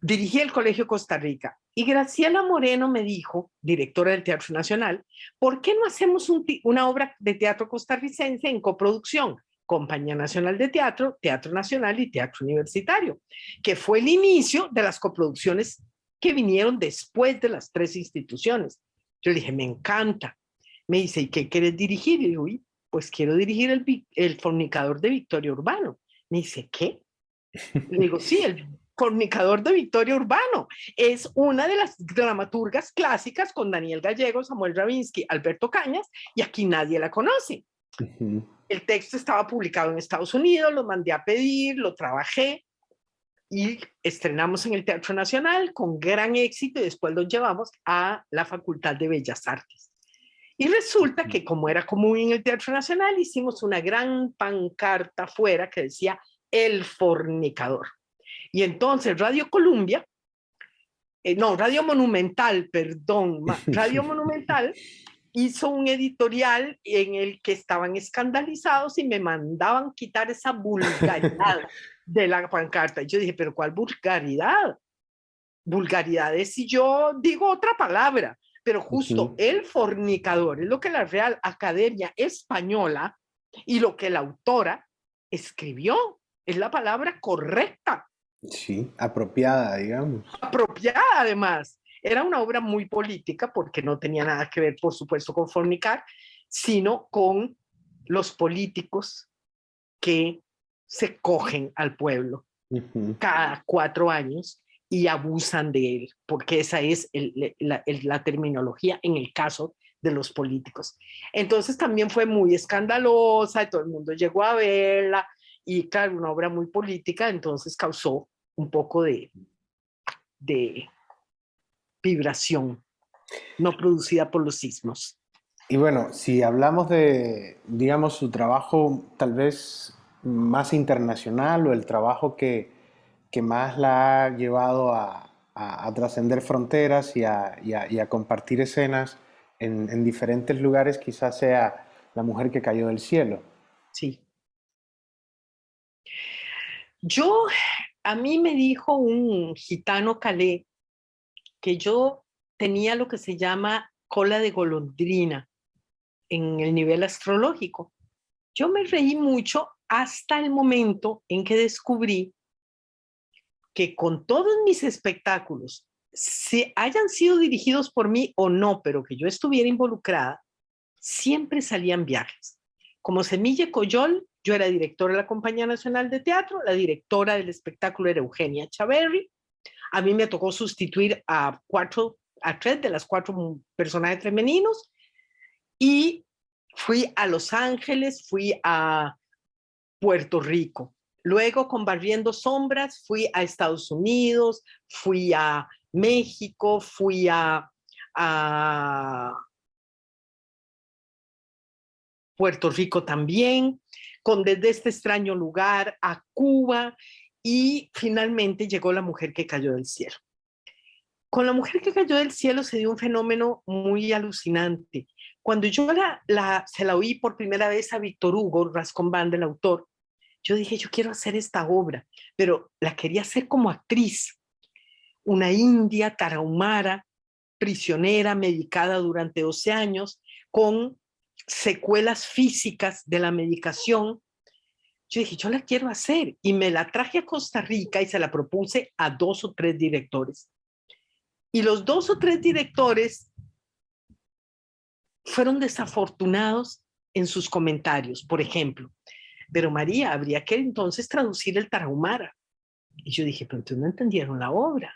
dirigí el Colegio Costa Rica. Y Graciela Moreno me dijo, directora del Teatro Nacional, ¿por qué no hacemos una obra de teatro costarricense en coproducción? Compañía Nacional de Teatro, Teatro Nacional y Teatro Universitario, que fue el inicio de las coproducciones que vinieron después de las 3 instituciones. Yo le dije: me encanta. Me dice: ¿y qué quieres dirigir? Y le digo: pues quiero dirigir el fornicador de Victoria Urbano. Me dice: ¿qué? Le digo: sí, Fornicador de Victoria Urbano. Es una de las dramaturgas clásicas con Daniel Gallego, Samuel Rabinsky, Alberto Cañas, y aquí nadie la conoce. El texto estaba publicado en Estados Unidos, lo mandé a pedir, lo trabajé y estrenamos en el Teatro Nacional con gran éxito y después lo llevamos a la Facultad de Bellas Artes. Y resulta que como era común en el Teatro Nacional, hicimos una gran pancarta afuera que decía El Fornicador. Y entonces Radio Columbia, Radio Monumental, perdón, Radio Monumental hizo un editorial en el que estaban escandalizados y me mandaban quitar esa vulgaridad de la pancarta. Y yo dije, pero ¿cuál vulgaridad? Vulgaridad es si yo digo otra palabra, pero justo el fornicador es lo que la Real Academia Española y lo que la autora escribió, es la palabra correcta. Sí, apropiada, digamos. Apropiada, además. Era una obra muy política porque no tenía nada que ver, por supuesto, con fornicar, sino con los políticos que se cogen al pueblo cada 4 años y abusan de él, porque esa es la terminología en el caso de los políticos. Entonces también fue muy escandalosa y todo el mundo llegó a verla y claro, una obra muy política, entonces causó un poco de vibración no producida por los sismos. Y bueno, si hablamos de, digamos, su trabajo tal vez más internacional o el trabajo que más la ha llevado a trascender fronteras y a compartir escenas en diferentes lugares, quizás sea La mujer que cayó del cielo. Sí. A mí me dijo un gitano calé que yo tenía lo que se llama cola de golondrina en el nivel astrológico. Yo me reí mucho hasta el momento en que descubrí que con todos mis espectáculos, si hayan sido dirigidos por mí o no, pero que yo estuviera involucrada, siempre salían viajes. Como Semilla Coyol, yo era directora de la Compañía Nacional de Teatro, la directora del espectáculo era Eugenia Chaverri. A mí me tocó sustituir a 3 de las 4 personajes femeninos y fui a Los Ángeles, fui a Puerto Rico. Luego, con Barriendo Sombras, fui a Estados Unidos, fui a México, fui a Puerto Rico también, con Desde este extraño lugar, a Cuba, y finalmente llegó La mujer que cayó del cielo. Con La mujer que cayó del cielo se dio un fenómeno muy alucinante. Cuando yo se la oí por primera vez a Víctor Hugo Rascón-Band, el autor, yo dije, yo quiero hacer esta obra, pero la quería hacer como actriz. Una india tarahumara, prisionera, medicada durante 12 años, con secuelas físicas de la medicación. Yo dije, yo la quiero hacer, y me la traje a Costa Rica y se la propuse a 2 o 3 directores. Y los 2 o 3 directores fueron desafortunados en sus comentarios. Por ejemplo, pero María, habría que entonces traducir el tarahumara. Y yo dije, pero entonces no entendieron la obra.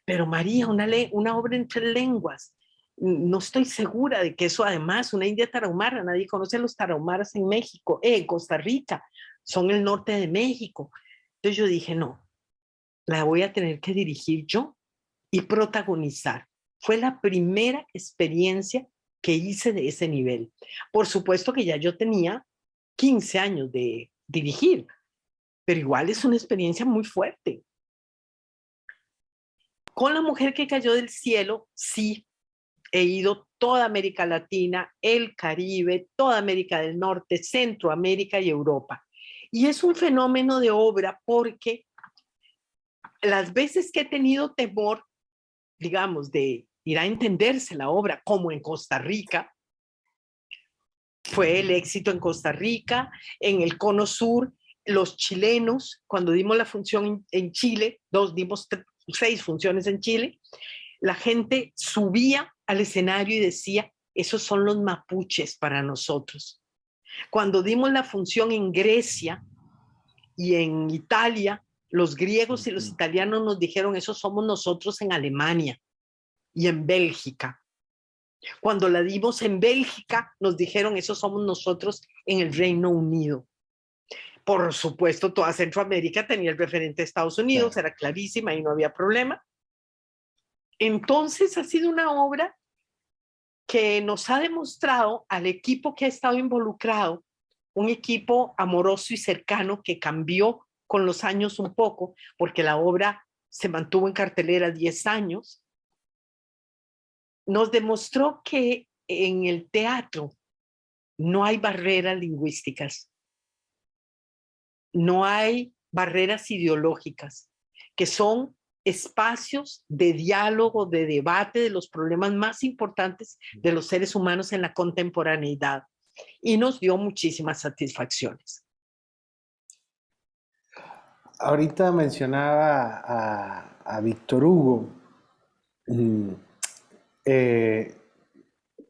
Pero María, una obra en 3 lenguas. No estoy segura de que eso, además, una india tarahumara, nadie conoce los tarahumaras en México, en Costa Rica, son el norte de México. Entonces yo dije, no, la voy a tener que dirigir yo y protagonizar. Fue la primera experiencia que hice de ese nivel. Por supuesto que ya yo tenía 15 años de dirigir, pero igual es una experiencia muy fuerte. Con La mujer que cayó del cielo, sí, he ido toda América Latina, el Caribe, toda América del Norte, Centroamérica y Europa. Y es un fenómeno de obra porque las veces que he tenido temor, digamos, de ir a entenderse la obra, como en Costa Rica, fue el éxito en Costa Rica, en el Cono Sur, los chilenos, cuando dimos la función en Chile, dimos 6 funciones en Chile, la gente subía al escenario y decía, esos son los mapuches para nosotros. Cuando dimos la función en Grecia y en Italia, Los griegos y los italianos nos dijeron, eso somos nosotros en Alemania y en Bélgica. Cuando la dimos en Bélgica, nos dijeron, eso somos nosotros en el Reino Unido. Por supuesto, toda Centroamérica tenía el referente de Estados Unidos, era clarísima y no había problema. Entonces ha sido una obra que nos ha demostrado al equipo que ha estado involucrado, un equipo amoroso y cercano que cambió con los años un poco, porque la obra se mantuvo en cartelera 10 años, nos demostró que en el teatro no hay barreras lingüísticas, no hay barreras ideológicas, que son espacios de diálogo, de debate de los problemas más importantes de los seres humanos en la contemporaneidad. Y nos dio muchísimas satisfacciones. Ahorita mencionaba a Víctor Hugo.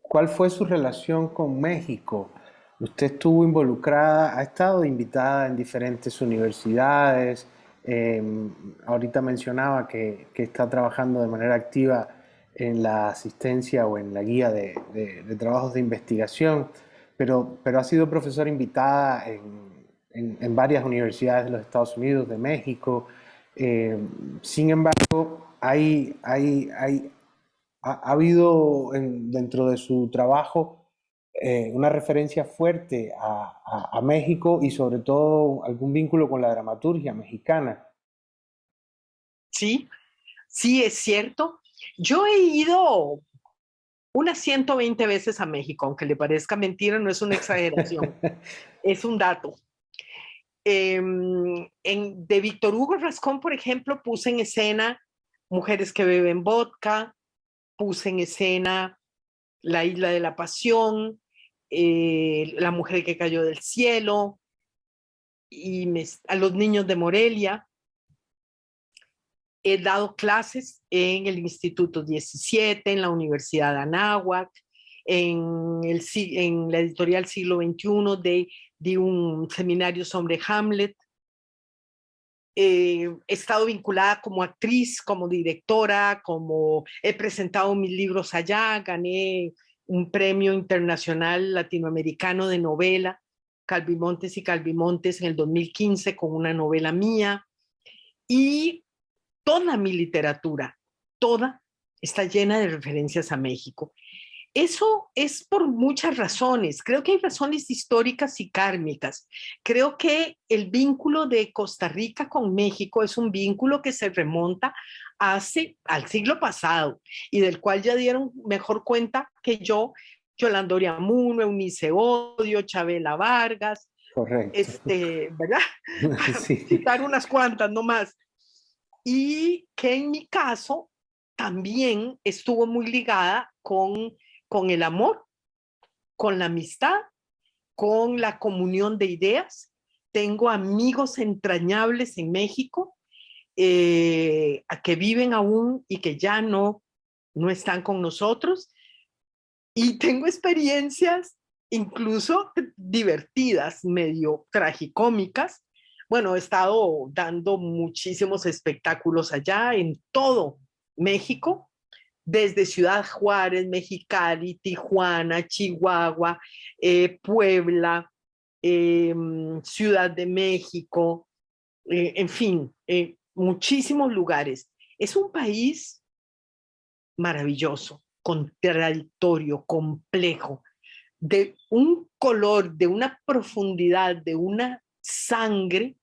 ¿Cuál fue su relación con México? Usted estuvo involucrada, ha estado invitada en diferentes universidades. Ahorita mencionaba que está trabajando de manera activa en la asistencia o en la guía de trabajos de investigación, pero ha sido profesora invitada en varias universidades de los Estados Unidos, de México. Sin embargo, ha habido dentro de su trabajo una referencia fuerte a México y sobre todo algún vínculo con la dramaturgia mexicana. Sí, sí, es cierto. Yo he ido unas 120 veces a México, aunque le parezca mentira, no es una exageración, es un dato. De Víctor Hugo Rascón, por ejemplo, puse en escena Mujeres que beben vodka, puse en escena La isla de la pasión, La mujer que cayó del cielo, y a los niños de Morelia. He dado clases en el Instituto 17, en la Universidad de Anáhuac, en la editorial Siglo XXI de un seminario sobre Hamlet. He estado vinculada como actriz, como directora, he presentado mis libros allá, gané un premio internacional latinoamericano de novela, Calvimontes y Calvimontes, en el 2015 con una novela mía. Y toda mi literatura, toda, está llena de referencias a México. Eso es por muchas razones. Creo que hay razones históricas y kármicas. Creo que el vínculo de Costa Rica con México es un vínculo que se remonta al siglo pasado y del cual ya dieron mejor cuenta que yo, Yolanda Oriamuno, Eunice Odio, Chabela Vargas, Correcto. ¿verdad? Para Sí. citar unas cuantas nomás. Y que en mi caso también estuvo muy ligada con el amor, con la amistad, con la comunión de ideas. Tengo amigos entrañables en México que viven aún y que ya no están con nosotros. Y tengo experiencias incluso divertidas, medio tragicómicas. Bueno, he estado dando muchísimos espectáculos allá en todo México, desde Ciudad Juárez, Mexicali, Tijuana, Chihuahua, Puebla, Ciudad de México, en fin, muchísimos lugares. Es un país maravilloso, contradictorio, complejo, de un color, de una profundidad, de una sangre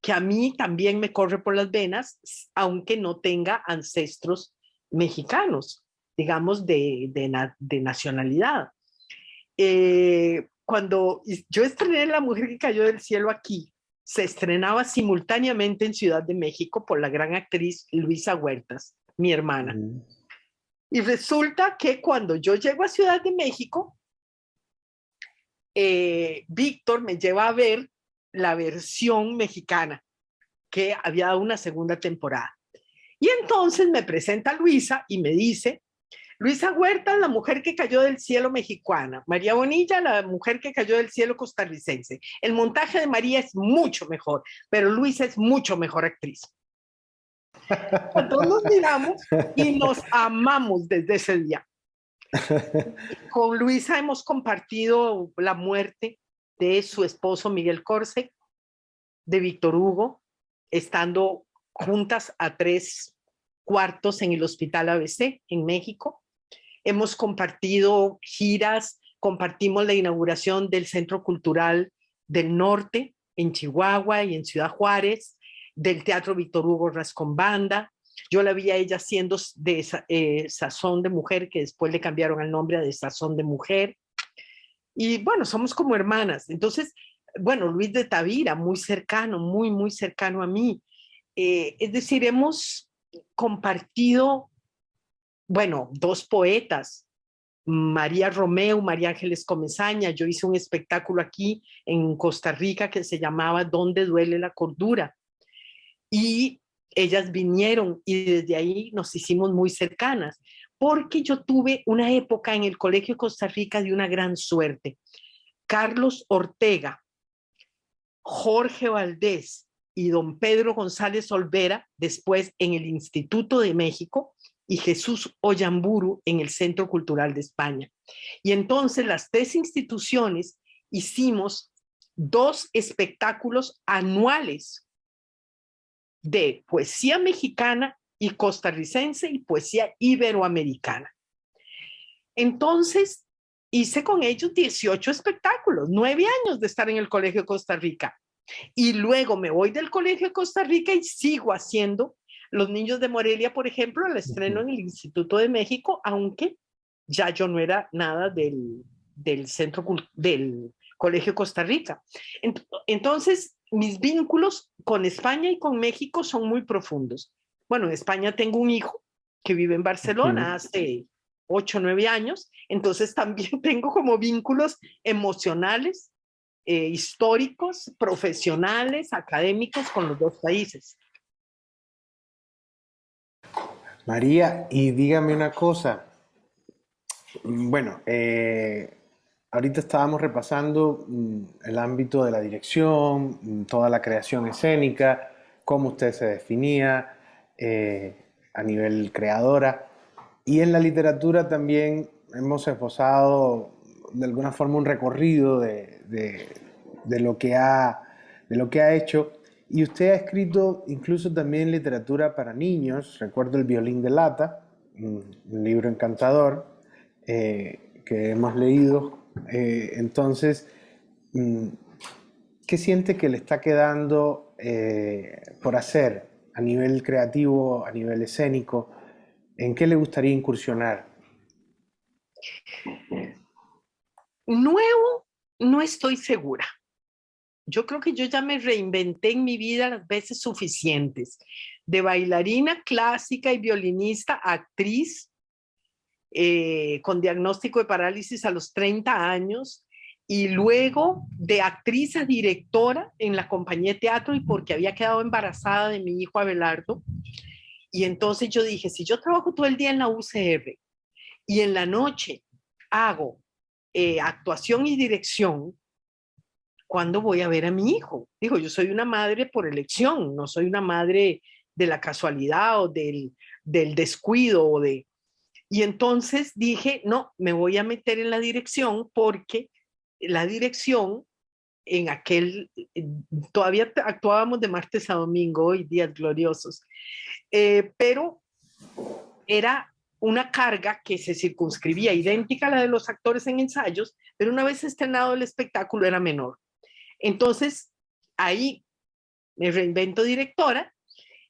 que a mí también me corre por las venas, aunque no tenga ancestros mexicanos, digamos, de nacionalidad. Cuando yo estrené La mujer que cayó del cielo aquí, se estrenaba simultáneamente en Ciudad de México por la gran actriz Luisa Huertas, mi hermana. Y resulta que cuando yo llego a Ciudad de México, Víctor me lleva a ver la versión mexicana, que había dado una segunda temporada. Y entonces me presenta a Luisa y me dice, Luisa Huerta, la mujer que cayó del cielo mexicana. María Bonilla, la mujer que cayó del cielo costarricense. El montaje de María es mucho mejor, pero Luisa es mucho mejor actriz. Entonces nos miramos y nos amamos desde ese día. Con Luisa hemos compartido la muerte de su esposo Miguel Corse, de Víctor Hugo, estando juntas a 3 cuartos en el Hospital ABC en México. Hemos compartido giras, compartimos la inauguración del Centro Cultural del Norte en Chihuahua y en Ciudad Juárez, del Teatro Víctor Hugo Rascombanda. Yo la vi a ella haciendo de Sazón de Mujer, que después le cambiaron el nombre a de Sazón de Mujer. Y bueno, somos como hermanas. Entonces, bueno, Luis de Tavira, muy cercano, muy, muy cercano a mí. Es decir, hemos compartido, bueno, 2 poetas, María Romeu, María Ángeles Comesaña. Yo hice un espectáculo aquí en Costa Rica que se llamaba ¿Dónde duele la cordura? Y ellas vinieron y desde ahí nos hicimos muy cercanas, porque yo tuve una época en el Colegio de Costa Rica de una gran suerte. Carlos Ortega, Jorge Valdés y don Pedro González Olvera, después en el Instituto de México, y Jesús Ollamburu en el Centro Cultural de España. Y entonces las 3 instituciones hicimos 2 espectáculos anuales de poesía mexicana y costarricense y poesía iberoamericana. Entonces hice con ellos 18 espectáculos, 9 años de estar en el Colegio de Costa Rica. Y luego me voy del Colegio de Costa Rica y sigo haciendo Los Niños de Morelia, por ejemplo, el estreno en el Instituto de México, aunque ya yo no era nada del Colegio de Costa Rica. Entonces, mis vínculos con España y con México son muy profundos. Bueno, en España tengo un hijo que vive en Barcelona hace 8 o 9 años, entonces también tengo como vínculos emocionales, históricos, profesionales, académicos con los 2 países. María, y dígame una cosa. Bueno, ahorita estábamos repasando el ámbito de la dirección, toda la creación escénica, cómo usted se definía a nivel creadora. Y en la literatura también hemos esbozado de alguna forma un recorrido de lo que ha hecho. Y usted ha escrito incluso también literatura para niños. Recuerdo El violín de lata, un libro encantador que hemos leído. Entonces, ¿qué siente que le está quedando por hacer a nivel creativo, a nivel escénico? ¿En qué le gustaría incursionar? Nuevo, no estoy segura. Yo creo que yo ya me reinventé en mi vida las veces suficientes. De bailarina clásica y violinista, actriz, con diagnóstico de parálisis a los 30 años, y luego de actriz a directora en la compañía de teatro, y porque había quedado embarazada de mi hijo Abelardo. Y entonces yo dije, si yo trabajo todo el día en la UCR y en la noche hago actuación y dirección, ¿cuándo voy a ver a mi hijo? Digo, yo soy una madre por elección, no soy una madre de la casualidad o del descuido. Y entonces dije, no, me voy a meter en la dirección, porque la dirección en todavía actuábamos de martes a domingo y días gloriosos, pero era una carga que se circunscribía, idéntica a la de los actores en ensayos, pero una vez estrenado el espectáculo era menor. Entonces, ahí me reinvento directora,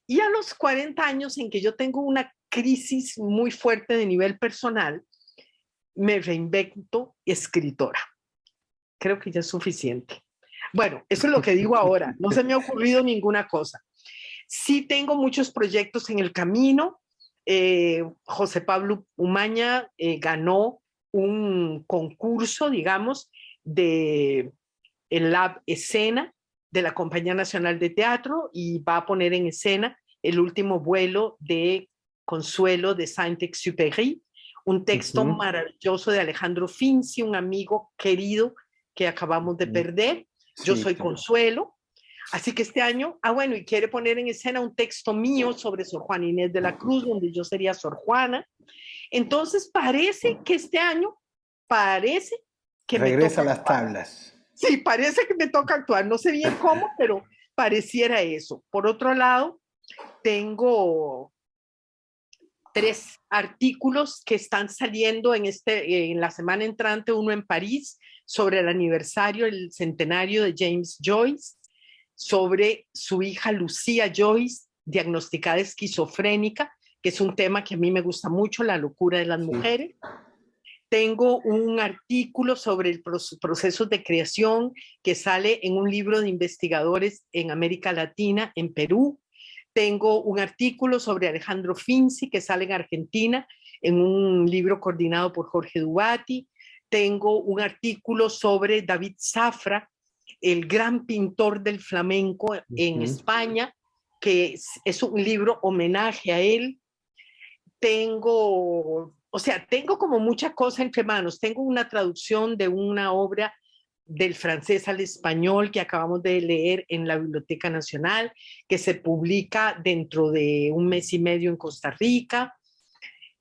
y a los 40 años, en que yo tengo una crisis muy fuerte de nivel personal, me reinvento escritora. Creo que ya es suficiente. Bueno, eso es lo que digo ahora. No se me ha ocurrido ninguna cosa. Sí tengo muchos proyectos en el camino. José Pablo Umaña ganó un concurso, digamos, de el Lab Escena de la Compañía Nacional de Teatro, y va a poner en escena El último vuelo de Consuelo de Saint-Exupéry, un texto Ujú. maravilloso de Alejandro Finzi, un amigo querido que acabamos de perder. Yo Sí, soy claro. Consuelo. Así que este año, bueno, y quiere poner en escena un texto mío sobre Sor Juana Inés de la Cruz, donde yo sería Sor Juana. Entonces parece que este año, parece que me Regresa toca a las actuar. tablas. Sí, parece que me toca actuar. No sé bien cómo, pero pareciera eso. Por otro lado, tengo 3 artículos que están saliendo en la semana entrante, uno en París, sobre el aniversario, el centenario de James Joyce, sobre su hija Lucía Joyce, diagnosticada esquizofrénica, que es un tema que a mí me gusta mucho, la locura de las Sí. mujeres. Tengo un artículo sobre el proceso de creación que sale en un libro de investigadores en América Latina, en Perú. Tengo un artículo sobre Alejandro Finzi que sale en Argentina en un libro coordinado por Jorge Dubati. Tengo un artículo sobre David Zafra, el gran pintor del flamenco en Ujú. España, que es un libro homenaje a él. Tengo como mucha cosa entre manos. Tengo una traducción de una obra del francés al español que acabamos de leer en la Biblioteca Nacional, que se publica dentro de un mes y medio en Costa Rica.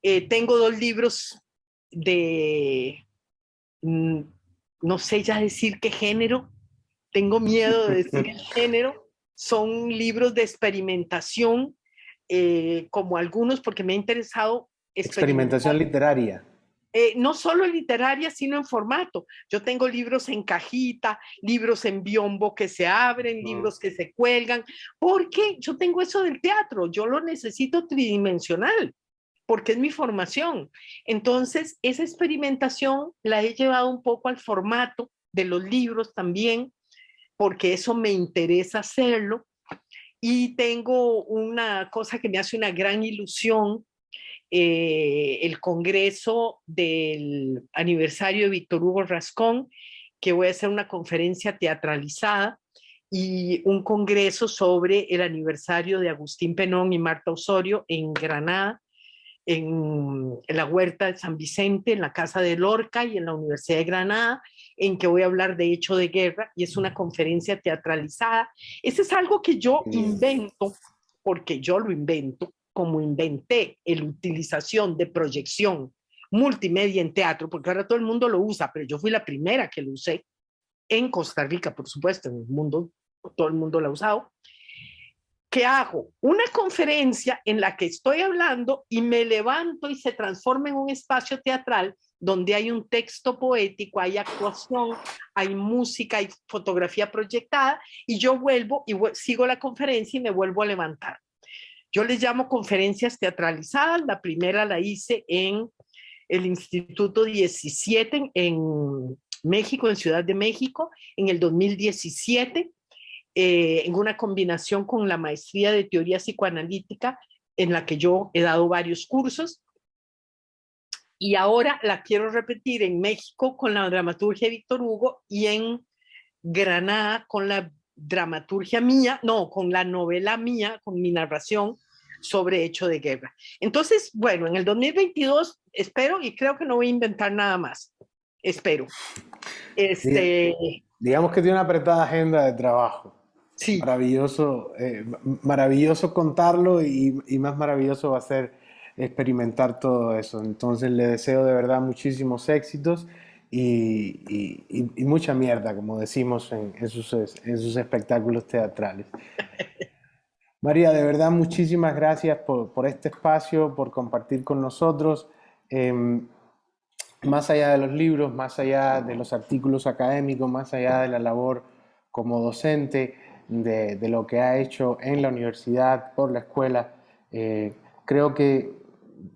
Tengo 2 libros de, mm, no sé ya decir qué género, tengo miedo de decir el género, son libros de experimentación, como algunos, porque me ha interesado experimentar, Experimentación literaria. no solo en literaria, sino en formato. Yo tengo libros en cajita, libros en biombo que se abren, Uh-huh. libros que se cuelgan, porque yo tengo eso del teatro, yo lo necesito tridimensional, porque es mi formación. Entonces, esa experimentación la he llevado un poco al formato de los libros también, porque eso me interesa hacerlo. Y tengo una cosa que me hace una gran ilusión, el congreso del aniversario de Víctor Hugo Rascón, que voy a hacer una conferencia teatralizada y un congreso sobre el aniversario de Agustín Penón y Marta Osorio en Granada, en la Huerta de San Vicente, en la Casa de Lorca y en la Universidad de Granada, en que voy a hablar de hecho de guerra, y es una conferencia teatralizada. Eso es algo que yo Bien. invento, porque yo lo invento, como inventé la utilización de proyección multimedia en teatro, porque ahora todo el mundo lo usa, pero yo fui la primera que lo usé en Costa Rica, por supuesto, en el mundo, todo el mundo lo ha usado. Que hago una conferencia en la que estoy hablando y me levanto y se transforma en un espacio teatral donde hay un texto poético, hay actuación, hay música, hay fotografía proyectada, y yo vuelvo y sigo la conferencia y me vuelvo a levantar. Yo les llamo conferencias teatralizadas. La primera la hice en el Instituto 17 en México, en Ciudad de México, en el 2017, en una combinación con la maestría de teoría psicoanalítica, en la que yo he dado varios cursos. Y ahora la quiero repetir en México con la dramaturgia de Víctor Hugo y en Granada con la dramaturgia mía, no, con la novela mía, con mi narración sobre hecho de guerra. Entonces, bueno, en el 2022 espero, y creo que no voy a inventar nada más. Espero. Este, Digamos que tiene una apretada agenda de trabajo. sí, Maravilloso, maravilloso contarlo y más maravilloso va a ser experimentar todo eso. Entonces le deseo de verdad muchísimos éxitos y mucha mierda, como decimos en sus espectáculos teatrales. María, de verdad muchísimas gracias por este espacio, por compartir con nosotros. Em, Más allá de los libros, más allá de los artículos académicos, más allá de la labor como docente, de lo que ha hecho en la universidad, por la escuela, creo que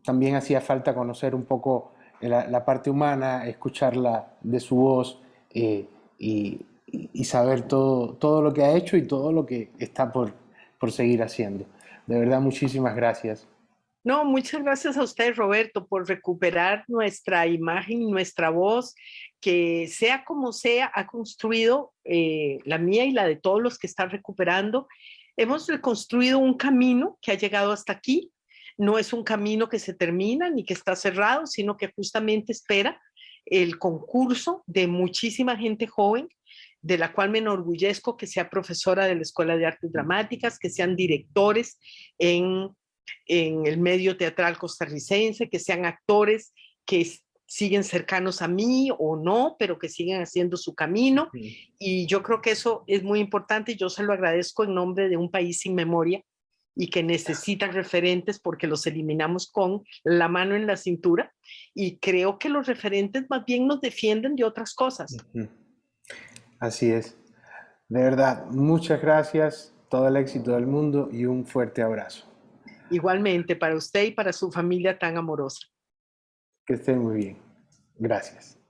también hacía falta conocer un poco la parte humana, escucharla de su voz, y saber todo lo que ha hecho y todo lo que está por seguir haciendo. De verdad, muchísimas gracias. no, muchas gracias a usted, Roberto, por recuperar nuestra imagen y nuestra voz, que sea como sea, ha construido la mía y la de todos los que están recuperando. Hemos reconstruido un camino que ha llegado hasta aquí. no es un camino que se termina ni que está cerrado, sino que justamente espera el concurso de muchísima gente joven, de la cual me enorgullezco que sea profesora de la Escuela de Artes Dramáticas, que sean directores en, en el medio teatral costarricense, que sean actores que siguen cercanos a mí o no, pero que siguen haciendo su camino. Y yo creo que eso es muy importante y yo se lo agradezco en nombre de un país sin memoria y que necesitan referentes porque los eliminamos con la mano en la cintura. Y creo que los referentes más bien nos defienden de otras cosas. Así es. De verdad, muchas gracias, todo el éxito del mundo y un fuerte abrazo. Igualmente para usted y para su familia tan amorosa. Que estén muy bien. Gracias.